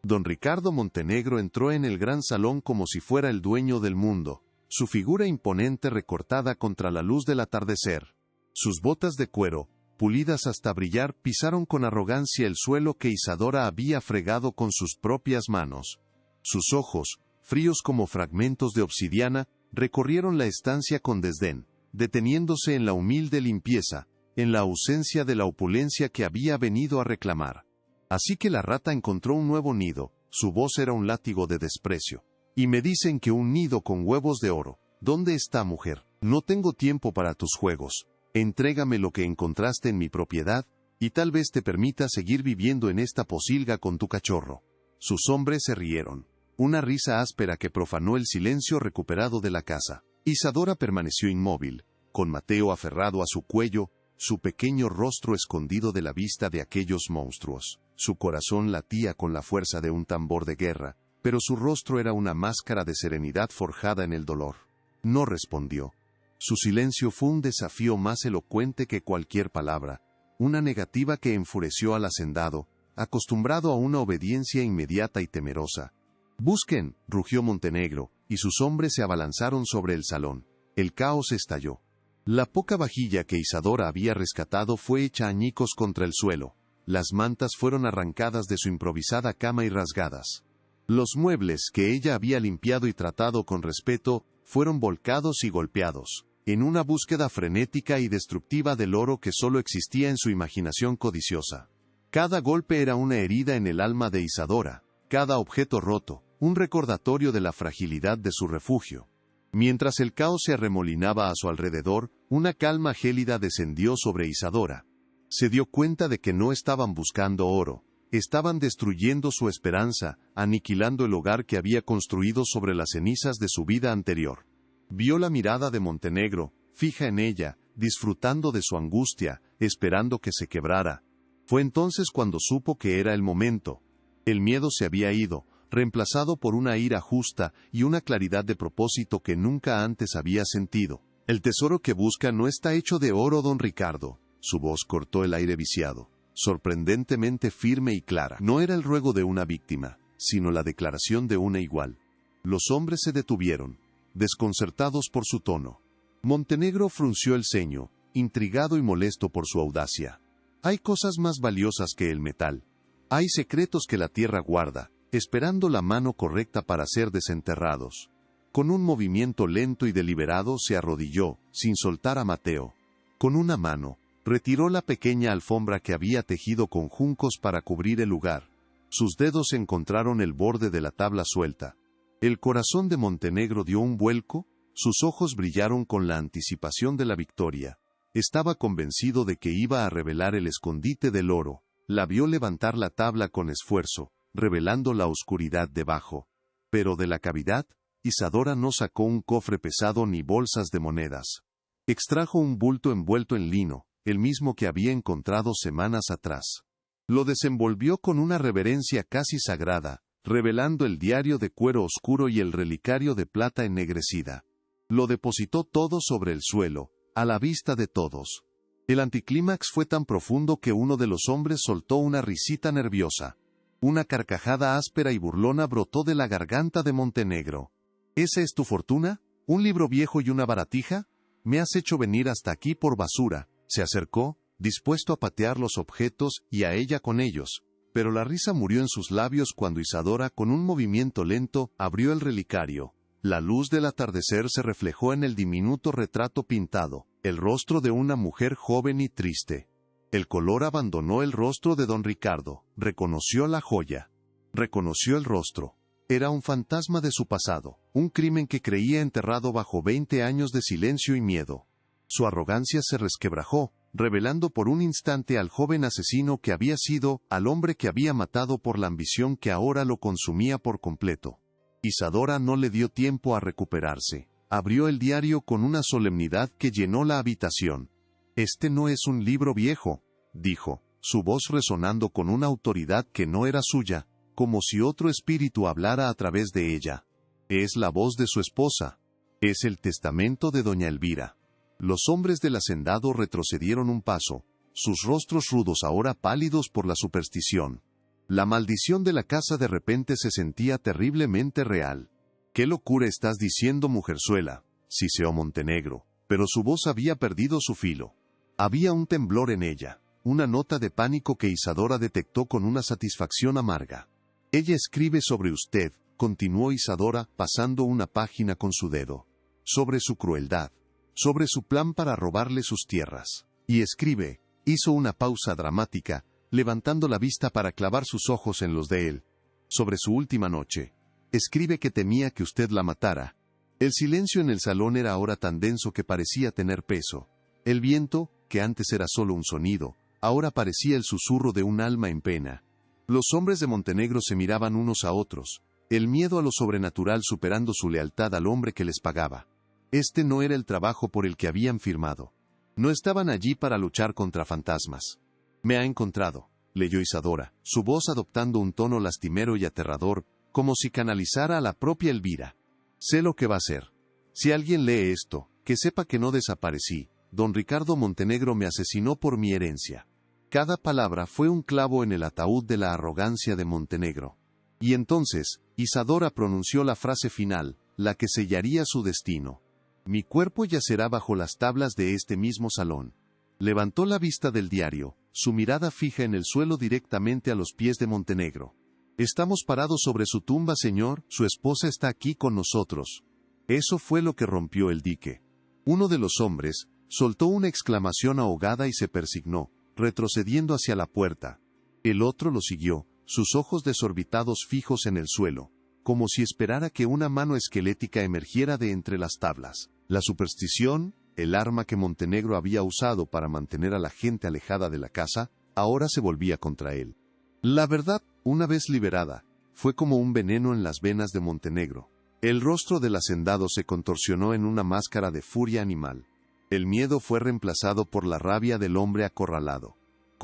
Don Ricardo Montenegro entró en el gran salón como si fuera el dueño del mundo, su figura imponente recortada contra la luz del atardecer. Sus botas de cuero, pulidas hasta brillar, pisaron con arrogancia el suelo que Isadora había fregado con sus propias manos. Sus ojos, fríos como fragmentos de obsidiana, recorrieron la estancia con desdén, deteniéndose en la humilde limpieza, en la ausencia de la opulencia que había venido a reclamar. Así que la rata encontró un nuevo nido, su voz era un látigo de desprecio. Y me dicen que un nido con huevos de oro. ¿Dónde está, mujer? No tengo tiempo para tus juegos. Entrégame lo que encontraste en mi propiedad, y tal vez te permita seguir viviendo en esta posilga con tu cachorro. Sus hombres se rieron. Una risa áspera que profanó el silencio recuperado de la casa. Isadora permaneció inmóvil, con Mateo aferrado a su cuello, su pequeño rostro escondido de la vista de aquellos monstruos. Su corazón latía con la fuerza de un tambor de guerra, pero su rostro era una máscara de serenidad forjada en el dolor. No respondió. Su silencio fue un desafío más elocuente que cualquier palabra, una negativa que enfureció al hacendado, acostumbrado a una obediencia inmediata y temerosa. «Busquen», rugió Montenegro, y sus hombres se abalanzaron sobre el salón. El caos estalló. La poca vajilla que Isadora había rescatado fue hecha añicos contra el suelo. Las mantas fueron arrancadas de su improvisada cama y rasgadas. Los muebles que ella había limpiado y tratado con respeto, fueron volcados y golpeados, en una búsqueda frenética y destructiva del oro que solo existía en su imaginación codiciosa. Cada golpe era una herida en el alma de Isadora, cada objeto roto, un recordatorio de la fragilidad de su refugio. Mientras el caos se arremolinaba a su alrededor, una calma gélida descendió sobre Isadora. Se dio cuenta de que no estaban buscando oro, estaban destruyendo su esperanza, aniquilando el hogar que había construido sobre las cenizas de su vida anterior. Vio la mirada de Montenegro, fija en ella, disfrutando de su angustia, esperando que se quebrara. Fue entonces cuando supo que era el momento. El miedo se había ido, reemplazado por una ira justa y una claridad de propósito que nunca antes había sentido. El tesoro que busca no está hecho de oro, don Ricardo. Su voz cortó el aire viciado, sorprendentemente firme y clara. No era el ruego de una víctima, sino la declaración de una igual. Los hombres se detuvieron, desconcertados por su tono. Montenegro frunció el ceño, intrigado y molesto por su audacia. Hay cosas más valiosas que el metal. Hay secretos que la tierra guarda, esperando la mano correcta para ser desenterrados. Con un movimiento lento y deliberado se arrodilló, sin soltar a Mateo. Con una mano, retiró la pequeña alfombra que había tejido con juncos para cubrir el lugar. Sus dedos encontraron el borde de la tabla suelta. El corazón de Montenegro dio un vuelco, sus ojos brillaron con la anticipación de la victoria. Estaba convencido de que iba a revelar el escondite del oro. La vio levantar la tabla con esfuerzo, revelando la oscuridad debajo. Pero de la cavidad, Isadora no sacó un cofre pesado ni bolsas de monedas. Extrajo un bulto envuelto en lino, el mismo que había encontrado semanas atrás. Lo desenvolvió con una reverencia casi sagrada, revelando el diario de cuero oscuro y el relicario de plata ennegrecida. Lo depositó todo sobre el suelo, a la vista de todos. El anticlímax fue tan profundo que uno de los hombres soltó una risita nerviosa. Una carcajada áspera y burlona brotó de la garganta de Montenegro. ¿Esa es tu fortuna? ¿Un libro viejo y una baratija? Me has hecho venir hasta aquí por basura. Se acercó, dispuesto a patear los objetos y a ella con ellos, pero la risa murió en sus labios cuando Isadora, con un movimiento lento, abrió el relicario. La luz del atardecer se reflejó en el diminuto retrato pintado, el rostro de una mujer joven y triste. El color abandonó el rostro de don Ricardo, reconoció la joya. Reconoció el rostro. Era un fantasma de su pasado, un crimen que creía enterrado bajo 20 años de silencio y miedo. Su arrogancia se resquebrajó, revelando por un instante al joven asesino que había sido, al hombre que había matado por la ambición que ahora lo consumía por completo. Isadora no le dio tiempo a recuperarse. Abrió el diario con una solemnidad que llenó la habitación. «Este no es un libro viejo», dijo, su voz resonando con una autoridad que no era suya, como si otro espíritu hablara a través de ella. «Es la voz de su esposa. Es el testamento de doña Elvira». Los hombres del hacendado retrocedieron un paso, sus rostros rudos ahora pálidos por la superstición. La maldición de la casa de repente se sentía terriblemente real. «¿Qué locura estás diciendo, mujerzuela?», siseó Montenegro, pero su voz había perdido su filo. Había un temblor en ella, una nota de pánico que Isadora detectó con una satisfacción amarga. «Ella escribe sobre usted», continuó Isadora, pasando una página con su dedo. «Sobre su crueldad. Sobre su plan para robarle sus tierras. Y escribe», hizo una pausa dramática, levantando la vista para clavar sus ojos en los de él. «Sobre su última noche. Escribe que temía que usted la matara». El silencio en el salón era ahora tan denso que parecía tener peso. El viento, que antes era solo un sonido, ahora parecía el susurro de un alma en pena. Los hombres de Montenegro se miraban unos a otros, el miedo a lo sobrenatural superando su lealtad al hombre que les pagaba. Este no era el trabajo por el que habían firmado. No estaban allí para luchar contra fantasmas. «Me ha encontrado», leyó Isadora, su voz adoptando un tono lastimero y aterrador, como si canalizara a la propia Elvira. «Sé lo que va a hacer. Si alguien lee esto, que sepa que no desaparecí. Don Ricardo Montenegro me asesinó por mi herencia». Cada palabra fue un clavo en el ataúd de la arrogancia de Montenegro. Y entonces, Isadora pronunció la frase final, la que sellaría su destino. «Mi cuerpo yacerá bajo las tablas de este mismo salón». Levantó la vista del diario, su mirada fija en el suelo directamente a los pies de Montenegro. «Estamos parados sobre su tumba, señor, su esposa está aquí con nosotros». Eso fue lo que rompió el dique. Uno de los hombres soltó una exclamación ahogada y se persignó, retrocediendo hacia la puerta. El otro lo siguió, sus ojos desorbitados fijos en el suelo, como si esperara que una mano esquelética emergiera de entre las tablas. La superstición, el arma que Montenegro había usado para mantener a la gente alejada de la casa, ahora se volvía contra él. La verdad, una vez liberada, fue como un veneno en las venas de Montenegro. El rostro del hacendado se contorsionó en una máscara de furia animal. El miedo fue reemplazado por la rabia del hombre acorralado.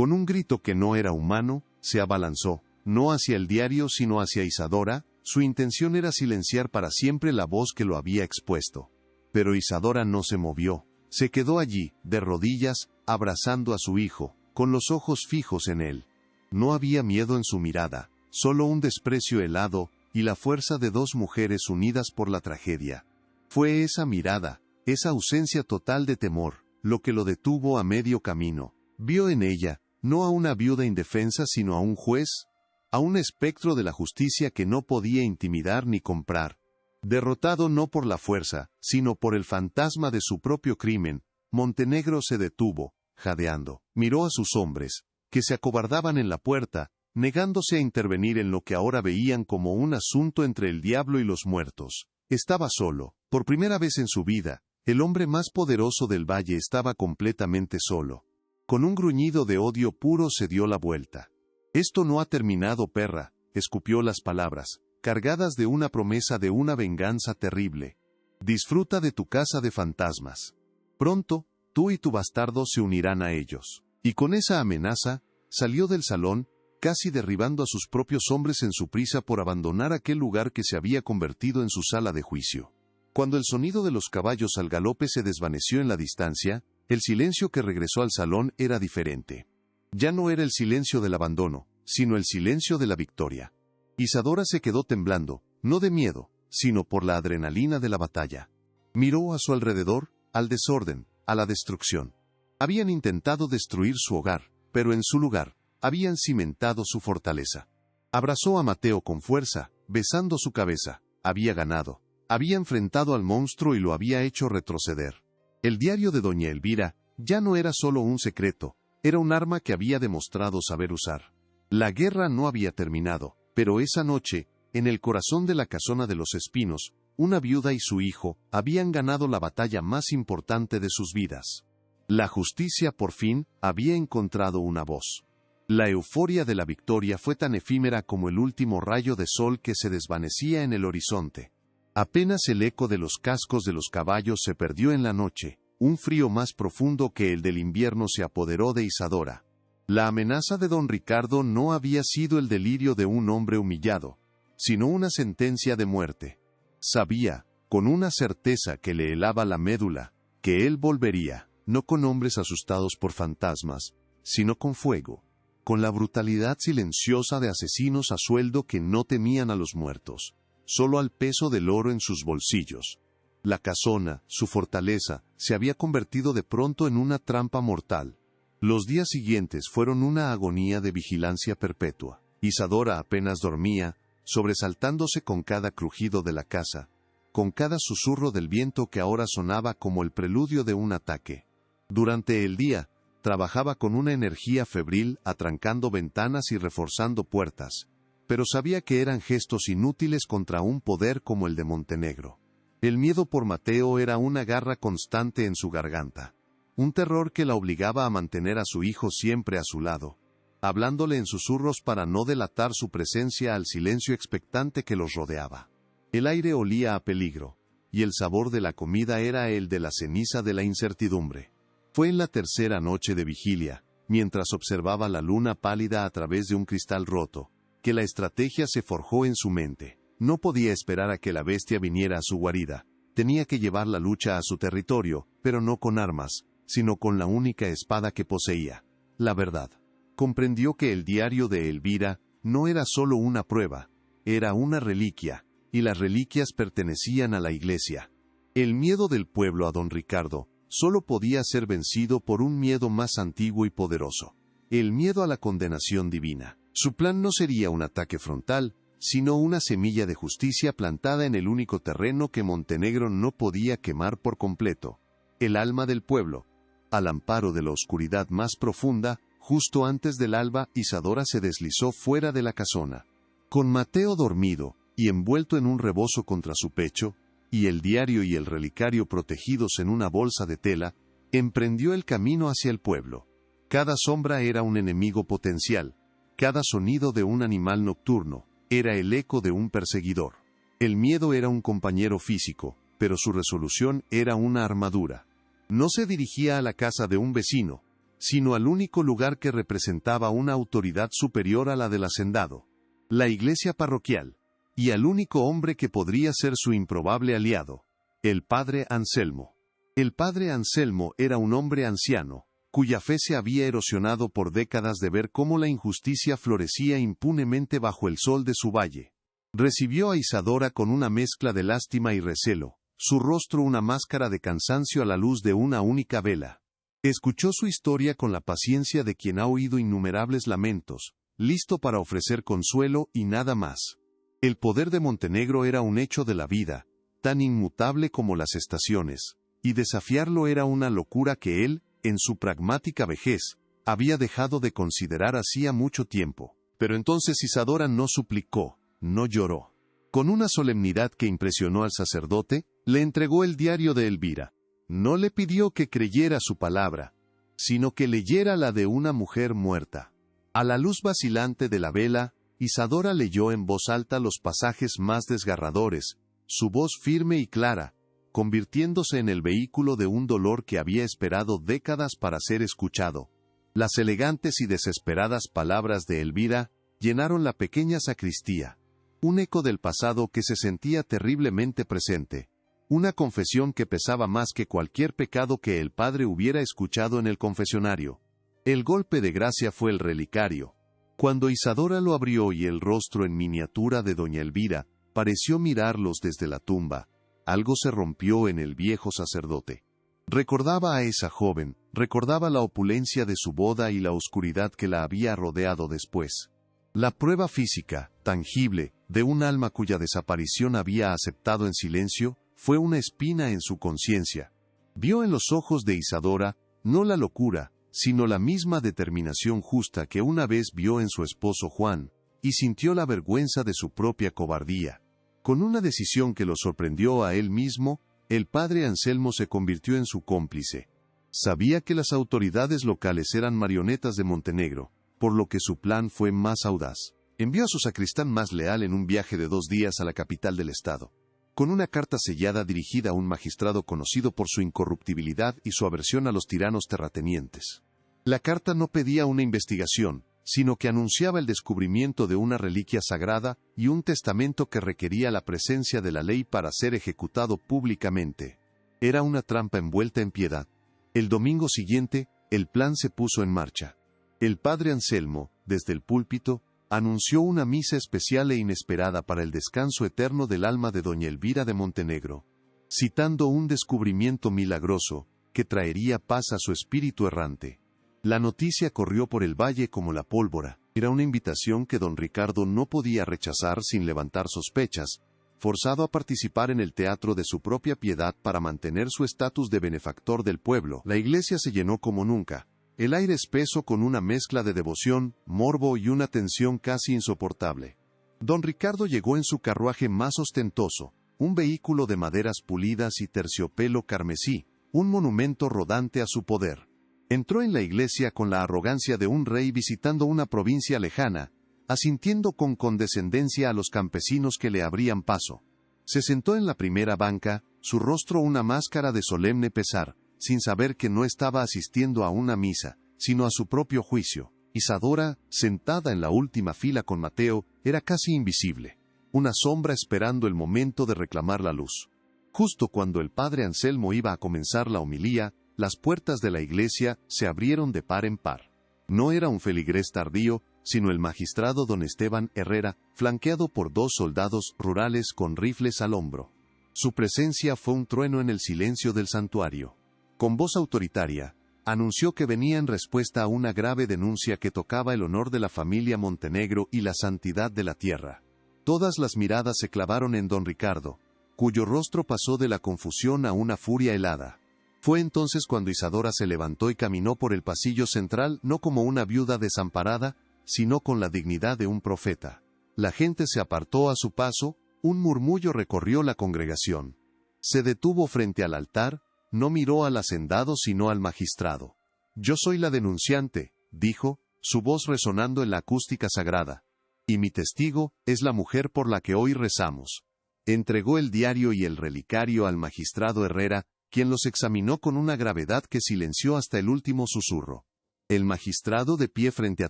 Con un grito que no era humano, se abalanzó, no hacia el diario sino hacia Isadora. Su intención era silenciar para siempre la voz que lo había expuesto. Pero Isadora no se movió. Se quedó allí, de rodillas, abrazando a su hijo, con los ojos fijos en él. No había miedo en su mirada, solo un desprecio helado, y la fuerza de dos mujeres unidas por la tragedia. Fue esa mirada, esa ausencia total de temor, lo que lo detuvo a medio camino. Vio en ella, no a una viuda indefensa sino a un juez, a un espectro de la justicia que no podía intimidar ni comprar. Derrotado no por la fuerza, sino por el fantasma de su propio crimen, Montenegro se detuvo, jadeando. Miró a sus hombres, que se acobardaban en la puerta, negándose a intervenir en lo que ahora veían como un asunto entre el diablo y los muertos. Estaba solo. Por primera vez en su vida, el hombre más poderoso del valle estaba completamente solo. Con un gruñido de odio puro se dio la vuelta. «Esto no ha terminado, perra», escupió las palabras, cargadas de una promesa de una venganza terrible. «Disfruta de tu casa de fantasmas. Pronto, tú y tu bastardo se unirán a ellos». Y con esa amenaza, salió del salón, casi derribando a sus propios hombres en su prisa por abandonar aquel lugar que se había convertido en su sala de juicio. Cuando el sonido de los caballos al galope se desvaneció en la distancia, el silencio que regresó al salón era diferente. Ya no era el silencio del abandono, sino el silencio de la victoria. Isadora se quedó temblando, no de miedo, sino por la adrenalina de la batalla. Miró a su alrededor, al desorden, a la destrucción. Habían intentado destruir su hogar, pero en su lugar, habían cimentado su fortaleza. Abrazó a Mateo con fuerza, besando su cabeza. Había ganado. Había enfrentado al monstruo y lo había hecho retroceder. El diario de doña Elvira ya no era solo un secreto, era un arma que había demostrado saber usar. La guerra no había terminado, pero esa noche, en el corazón de la casona de los Espinos, una viuda y su hijo habían ganado la batalla más importante de sus vidas. La justicia por fin había encontrado una voz. La euforia de la victoria fue tan efímera como el último rayo de sol que se desvanecía en el horizonte. Apenas el eco de los cascos de los caballos se perdió en la noche, un frío más profundo que el del invierno se apoderó de Isadora. La amenaza de don Ricardo no había sido el delirio de un hombre humillado, sino una sentencia de muerte. Sabía, con una certeza que le helaba la médula, que él volvería, no con hombres asustados por fantasmas, sino con fuego, con la brutalidad silenciosa de asesinos a sueldo que no temían a los muertos, solo al peso del oro en sus bolsillos. La casona, su fortaleza, se había convertido de pronto en una trampa mortal. Los días siguientes fueron una agonía de vigilancia perpetua. Isadora apenas dormía, sobresaltándose con cada crujido de la casa, con cada susurro del viento que ahora sonaba como el preludio de un ataque. Durante el día, trabajaba con una energía febril, atrancando ventanas y reforzando puertas, pero sabía que eran gestos inútiles contra un poder como el de Montenegro. El miedo por Mateo era una garra constante en su garganta, un terror que la obligaba a mantener a su hijo siempre a su lado, hablándole en susurros para no delatar su presencia al silencio expectante que los rodeaba. El aire olía a peligro, y el sabor de la comida era el de la ceniza de la incertidumbre. Fue en la tercera noche de vigilia, mientras observaba la luna pálida a través de un cristal roto, que la estrategia se forjó en su mente. No podía esperar a que la bestia viniera a su guarida. Tenía que llevar la lucha a su territorio, pero no con armas, sino con la única espada que poseía: la verdad. Comprendió que el diario de Elvira no era solo una prueba, era una reliquia, y las reliquias pertenecían a la Iglesia. El miedo del pueblo a don Ricardo solo podía ser vencido por un miedo más antiguo y poderoso: el miedo a la condenación divina. Su plan no sería un ataque frontal, sino una semilla de justicia plantada en el único terreno que Montenegro no podía quemar por completo: el alma del pueblo. Al amparo de la oscuridad más profunda, justo antes del alba, Isadora se deslizó fuera de la casona. Con Mateo dormido, y envuelto en un rebozo contra su pecho, y el diario y el relicario protegidos en una bolsa de tela, emprendió el camino hacia el pueblo. Cada sombra era un enemigo potencial, cada sonido de un animal nocturno era el eco de un perseguidor. El miedo era un compañero físico, pero su resolución era una armadura. No se dirigía a la casa de un vecino, sino al único lugar que representaba una autoridad superior a la del hacendado, la iglesia parroquial, y al único hombre que podría ser su improbable aliado, el padre Anselmo. El padre Anselmo era un hombre anciano, cuya fe se había erosionado por décadas de ver cómo la injusticia florecía impunemente bajo el sol de su valle. Recibió a Isadora con una mezcla de lástima y recelo, su rostro una máscara de cansancio a la luz de una única vela. Escuchó su historia con la paciencia de quien ha oído innumerables lamentos, listo para ofrecer consuelo y nada más. El poder de Montenegro era un hecho de la vida, tan inmutable como las estaciones, y desafiarlo era una locura que él, en su pragmática vejez, había dejado de considerar hacía mucho tiempo. Pero entonces Isadora no suplicó, no lloró. Con una solemnidad que impresionó al sacerdote, le entregó el diario de Elvira. No le pidió que creyera su palabra, sino que leyera la de una mujer muerta. A la luz vacilante de la vela, Isadora leyó en voz alta los pasajes más desgarradores, su voz firme y clara, convirtiéndose en el vehículo de un dolor que había esperado décadas para ser escuchado. Las elegantes y desesperadas palabras de Elvira llenaron la pequeña sacristía, un eco del pasado que se sentía terriblemente presente, una confesión que pesaba más que cualquier pecado que el padre hubiera escuchado en el confesionario. El golpe de gracia fue el relicario. Cuando Isadora lo abrió y el rostro en miniatura de doña Elvira pareció mirarlos desde la tumba, algo se rompió en el viejo sacerdote. Recordaba a esa joven, recordaba la opulencia de su boda y la oscuridad que la había rodeado después. La prueba física, tangible, de un alma cuya desaparición había aceptado en silencio, fue una espina en su conciencia. Vio en los ojos de Isadora, no la locura, sino la misma determinación justa que una vez vio en su esposo Juan, y sintió la vergüenza de su propia cobardía. Con una decisión que lo sorprendió a él mismo, el padre Anselmo se convirtió en su cómplice. Sabía que las autoridades locales eran marionetas de Montenegro, por lo que su plan fue más audaz. Envió a su sacristán más leal en un viaje de 2 días a la capital del estado, con una carta sellada dirigida a un magistrado conocido por su incorruptibilidad y su aversión a los tiranos terratenientes. La carta no pedía una investigación, sino que anunciaba el descubrimiento de una reliquia sagrada y un testamento que requería la presencia de la ley para ser ejecutado públicamente. Era una trampa envuelta en piedad. El domingo siguiente, el plan se puso en marcha. El padre Anselmo, desde el púlpito, anunció una misa especial e inesperada para el descanso eterno del alma de doña Elvira de Montenegro, citando un descubrimiento milagroso, que traería paz a su espíritu errante. La noticia corrió por el valle como la pólvora. Era una invitación que don Ricardo no podía rechazar sin levantar sospechas, forzado a participar en el teatro de su propia piedad para mantener su estatus de benefactor del pueblo. La iglesia se llenó como nunca, el aire espeso con una mezcla de devoción, morbo y una tensión casi insoportable. Don Ricardo llegó en su carruaje más ostentoso, un vehículo de maderas pulidas y terciopelo carmesí, un monumento rodante a su poder. Entró en la iglesia con la arrogancia de un rey visitando una provincia lejana, asintiendo con condescendencia a los campesinos que le abrían paso. Se sentó en la primera banca, su rostro una máscara de solemne pesar, sin saber que no estaba asistiendo a una misa, sino a su propio juicio. Isadora, sentada en la última fila con Mateo, era casi invisible, una sombra esperando el momento de reclamar la luz. Justo cuando el padre Anselmo iba a comenzar la homilía, las puertas de la iglesia se abrieron de par en par. No era un feligrés tardío, sino el magistrado don Esteban Herrera, flanqueado por 2 soldados rurales con rifles al hombro. Su presencia fue un trueno en el silencio del santuario. Con voz autoritaria, anunció que venía en respuesta a una grave denuncia que tocaba el honor de la familia Montenegro y la santidad de la tierra. Todas las miradas se clavaron en don Ricardo, cuyo rostro pasó de la confusión a una furia helada. Fue entonces cuando Isadora se levantó y caminó por el pasillo central no como una viuda desamparada, sino con la dignidad de un profeta. La gente se apartó a su paso, un murmullo recorrió la congregación. Se detuvo frente al altar, no miró al hacendado sino al magistrado. «Yo soy la denunciante», dijo, su voz resonando en la acústica sagrada. «Y mi testigo es la mujer por la que hoy rezamos». Entregó el diario y el relicario al magistrado Herrera, quien los examinó con una gravedad que silenció hasta el último susurro. El magistrado, de pie frente a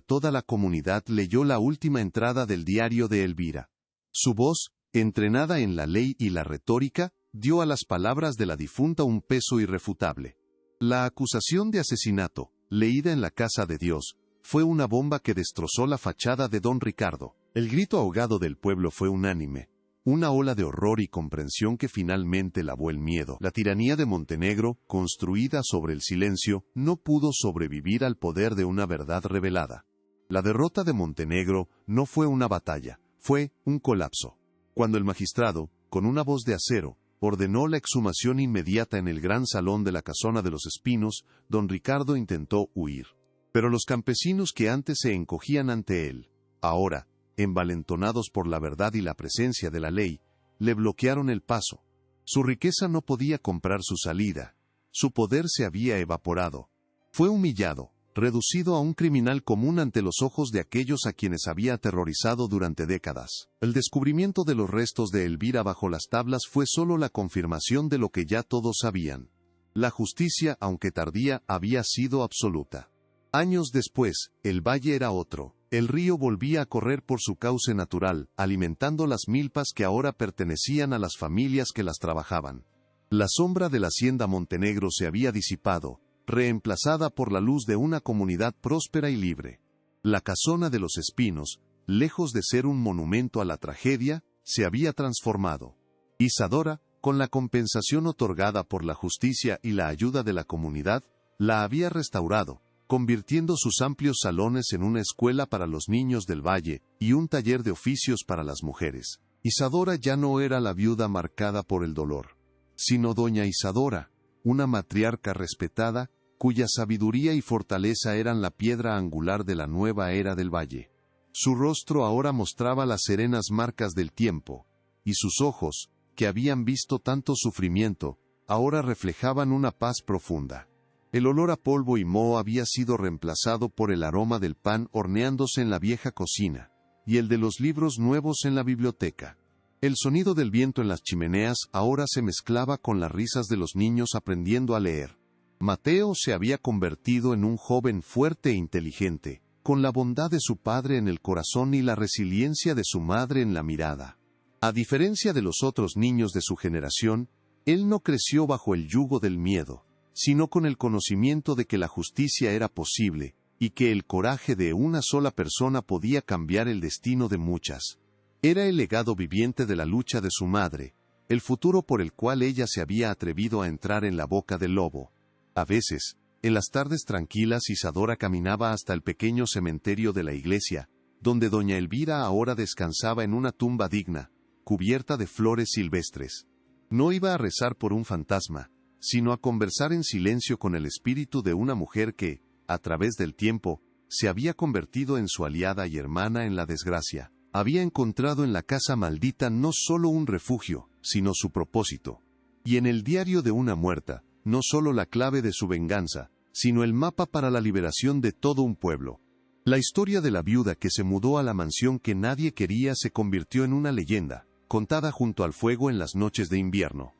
toda la comunidad, leyó la última entrada del diario de Elvira. Su voz, entrenada en la ley y la retórica, dio a las palabras de la difunta un peso irrefutable. La acusación de asesinato, leída en la casa de Dios, fue una bomba que destrozó la fachada de don Ricardo. El grito ahogado del pueblo fue unánime. Una ola de horror y comprensión que finalmente lavó el miedo. La tiranía de Montenegro, construida sobre el silencio, no pudo sobrevivir al poder de una verdad revelada. La derrota de Montenegro no fue una batalla, fue un colapso. Cuando el magistrado, con una voz de acero, ordenó la exhumación inmediata en el gran salón de la casona de los Espinos, don Ricardo intentó huir. Pero los campesinos que antes se encogían ante él, ahora, envalentonados por la verdad y la presencia de la ley, le bloquearon el paso. Su riqueza no podía comprar su salida. Su poder se había evaporado. Fue humillado, reducido a un criminal común ante los ojos de aquellos a quienes había aterrorizado durante décadas. El descubrimiento de los restos de Elvira bajo las tablas fue solo la confirmación de lo que ya todos sabían. La justicia, aunque tardía, había sido absoluta. Años después, el valle era otro. El río volvía a correr por su cauce natural, alimentando las milpas que ahora pertenecían a las familias que las trabajaban. La sombra de la hacienda Montenegro se había disipado, reemplazada por la luz de una comunidad próspera y libre. La casona de los Espinos, lejos de ser un monumento a la tragedia, se había transformado. Isadora, con la compensación otorgada por la justicia y la ayuda de la comunidad, la había restaurado, convirtiendo sus amplios salones en una escuela para los niños del valle y un taller de oficios para las mujeres. Isadora ya no era la viuda marcada por el dolor, sino doña Isadora, una matriarca respetada, cuya sabiduría y fortaleza eran la piedra angular de la nueva era del valle. Su rostro ahora mostraba las serenas marcas del tiempo, y sus ojos, que habían visto tanto sufrimiento, ahora reflejaban una paz profunda. El olor a polvo y moho había sido reemplazado por el aroma del pan horneándose en la vieja cocina, y el de los libros nuevos en la biblioteca. El sonido del viento en las chimeneas ahora se mezclaba con las risas de los niños aprendiendo a leer. Mateo se había convertido en un joven fuerte e inteligente, con la bondad de su padre en el corazón y la resiliencia de su madre en la mirada. A diferencia de los otros niños de su generación, él no creció bajo el yugo del miedo, sino con el conocimiento de que la justicia era posible, y que el coraje de una sola persona podía cambiar el destino de muchas. Era el legado viviente de la lucha de su madre, el futuro por el cual ella se había atrevido a entrar en la boca del lobo. A veces, en las tardes tranquilas, Isadora caminaba hasta el pequeño cementerio de la iglesia, donde doña Elvira ahora descansaba en una tumba digna, cubierta de flores silvestres. No iba a rezar por un fantasma, sino a conversar en silencio con el espíritu de una mujer que, a través del tiempo, se había convertido en su aliada y hermana en la desgracia. Había encontrado en la casa maldita no solo un refugio, sino su propósito. Y en el diario de una muerta, no solo la clave de su venganza, sino el mapa para la liberación de todo un pueblo. La historia de la viuda que se mudó a la mansión que nadie quería se convirtió en una leyenda, contada junto al fuego en las noches de invierno.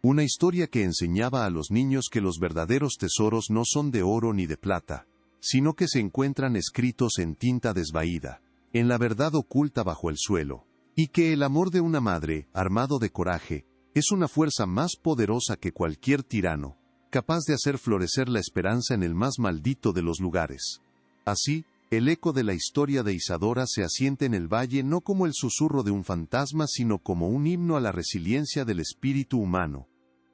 Una historia que enseñaba a los niños que los verdaderos tesoros no son de oro ni de plata, sino que se encuentran escritos en tinta desvaída, en la verdad oculta bajo el suelo, y que el amor de una madre, armado de coraje, es una fuerza más poderosa que cualquier tirano, capaz de hacer florecer la esperanza en el más maldito de los lugares. Así, el eco de la historia de Isadora se asiente en el valle no como el susurro de un fantasma, sino como un himno a la resiliencia del espíritu humano.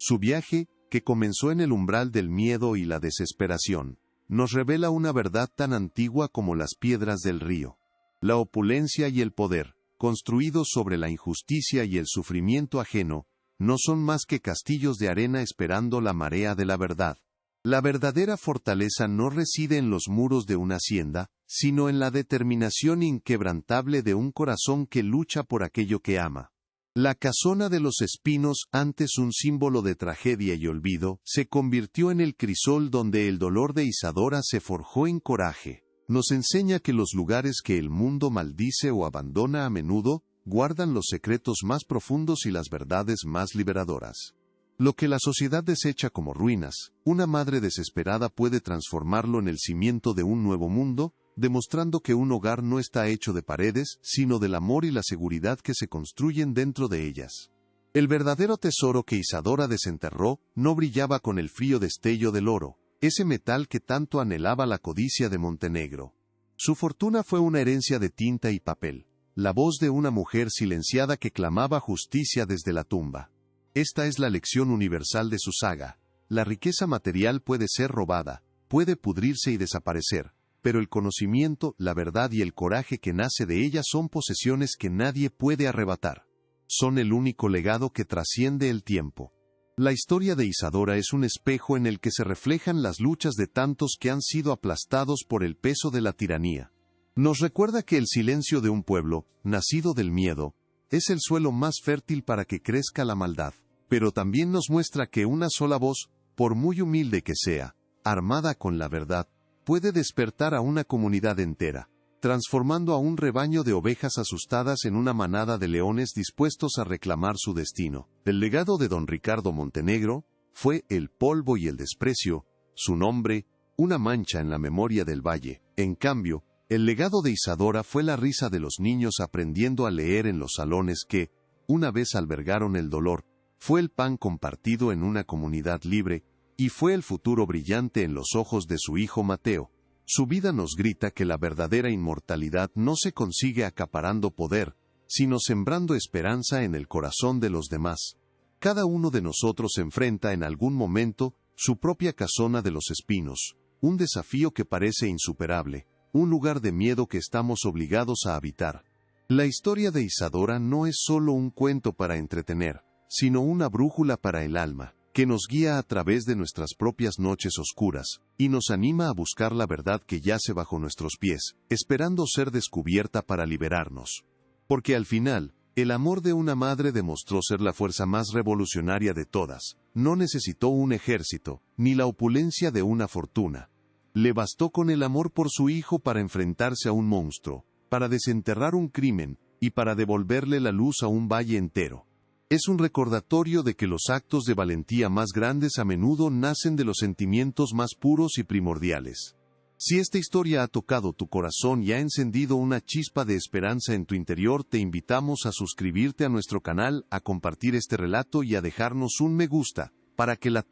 Su viaje, que comenzó en el umbral del miedo y la desesperación, nos revela una verdad tan antigua como las piedras del río. La opulencia y el poder, construidos sobre la injusticia y el sufrimiento ajeno, no son más que castillos de arena esperando la marea de la verdad. La verdadera fortaleza no reside en los muros de una hacienda, sino en la determinación inquebrantable de un corazón que lucha por aquello que ama. La casona de los Espinos, antes un símbolo de tragedia y olvido, se convirtió en el crisol donde el dolor de Isadora se forjó en coraje. Nos enseña que los lugares que el mundo maldice o abandona a menudo, guardan los secretos más profundos y las verdades más liberadoras. Lo que la sociedad desecha como ruinas, una madre desesperada puede transformarlo en el cimiento de un nuevo mundo, demostrando que un hogar no está hecho de paredes, sino del amor y la seguridad que se construyen dentro de ellas. El verdadero tesoro que Isadora desenterró no brillaba con el frío destello del oro, ese metal que tanto anhelaba la codicia de Montenegro. Su fortuna fue una herencia de tinta y papel, la voz de una mujer silenciada que clamaba justicia desde la tumba. Esta es la lección universal de su saga. La riqueza material puede ser robada, puede pudrirse y desaparecer, pero el conocimiento, la verdad y el coraje que nace de ella son posesiones que nadie puede arrebatar. Son el único legado que trasciende el tiempo. La historia de Isadora es un espejo en el que se reflejan las luchas de tantos que han sido aplastados por el peso de la tiranía. Nos recuerda que el silencio de un pueblo, nacido del miedo, es el suelo más fértil para que crezca la maldad. Pero también nos muestra que una sola voz, por muy humilde que sea, armada con la verdad, puede despertar a una comunidad entera, transformando a un rebaño de ovejas asustadas en una manada de leones dispuestos a reclamar su destino. El legado de don Ricardo Montenegro fue el polvo y el desprecio, su nombre, una mancha en la memoria del valle. En cambio, el legado de Isadora fue la risa de los niños aprendiendo a leer en los salones que, una vez albergaron el dolor, fue el pan compartido en una comunidad libre, y fue el futuro brillante en los ojos de su hijo Mateo. Su vida nos grita que la verdadera inmortalidad no se consigue acaparando poder, sino sembrando esperanza en el corazón de los demás. Cada uno de nosotros enfrenta en algún momento su propia casona de los espinos, un desafío que parece insuperable, un lugar de miedo que estamos obligados a habitar. La historia de Isadora no es solo un cuento para entretener, sino una brújula para el alma, que nos guía a través de nuestras propias noches oscuras, y nos anima a buscar la verdad que yace bajo nuestros pies, esperando ser descubierta para liberarnos. Porque al final, el amor de una madre demostró ser la fuerza más revolucionaria de todas. No necesitó un ejército, ni la opulencia de una fortuna. Le bastó con el amor por su hijo para enfrentarse a un monstruo, para desenterrar un crimen, y para devolverle la luz a un valle entero. Es un recordatorio de que los actos de valentía más grandes a menudo nacen de los sentimientos más puros y primordiales. Si esta historia ha tocado tu corazón y ha encendido una chispa de esperanza en tu interior, te invitamos a suscribirte a nuestro canal, a compartir este relato y a dejarnos un me gusta, para que la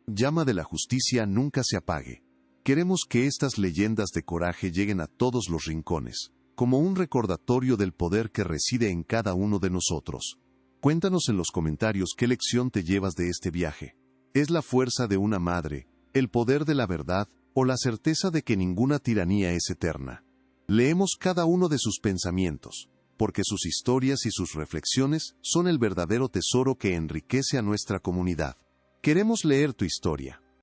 llama de la justicia nunca se apague. Queremos que estas leyendas de coraje lleguen a todos los rincones, como un recordatorio del poder que reside en cada uno de nosotros. Cuéntanos en los comentarios qué lección te llevas de este viaje. ¿Es la fuerza de una madre, el poder de la verdad, o la certeza de que ninguna tiranía es eterna? Leemos cada uno de sus pensamientos, porque sus historias y sus reflexiones son el verdadero tesoro que enriquece a nuestra comunidad. Queremos leer tu historia.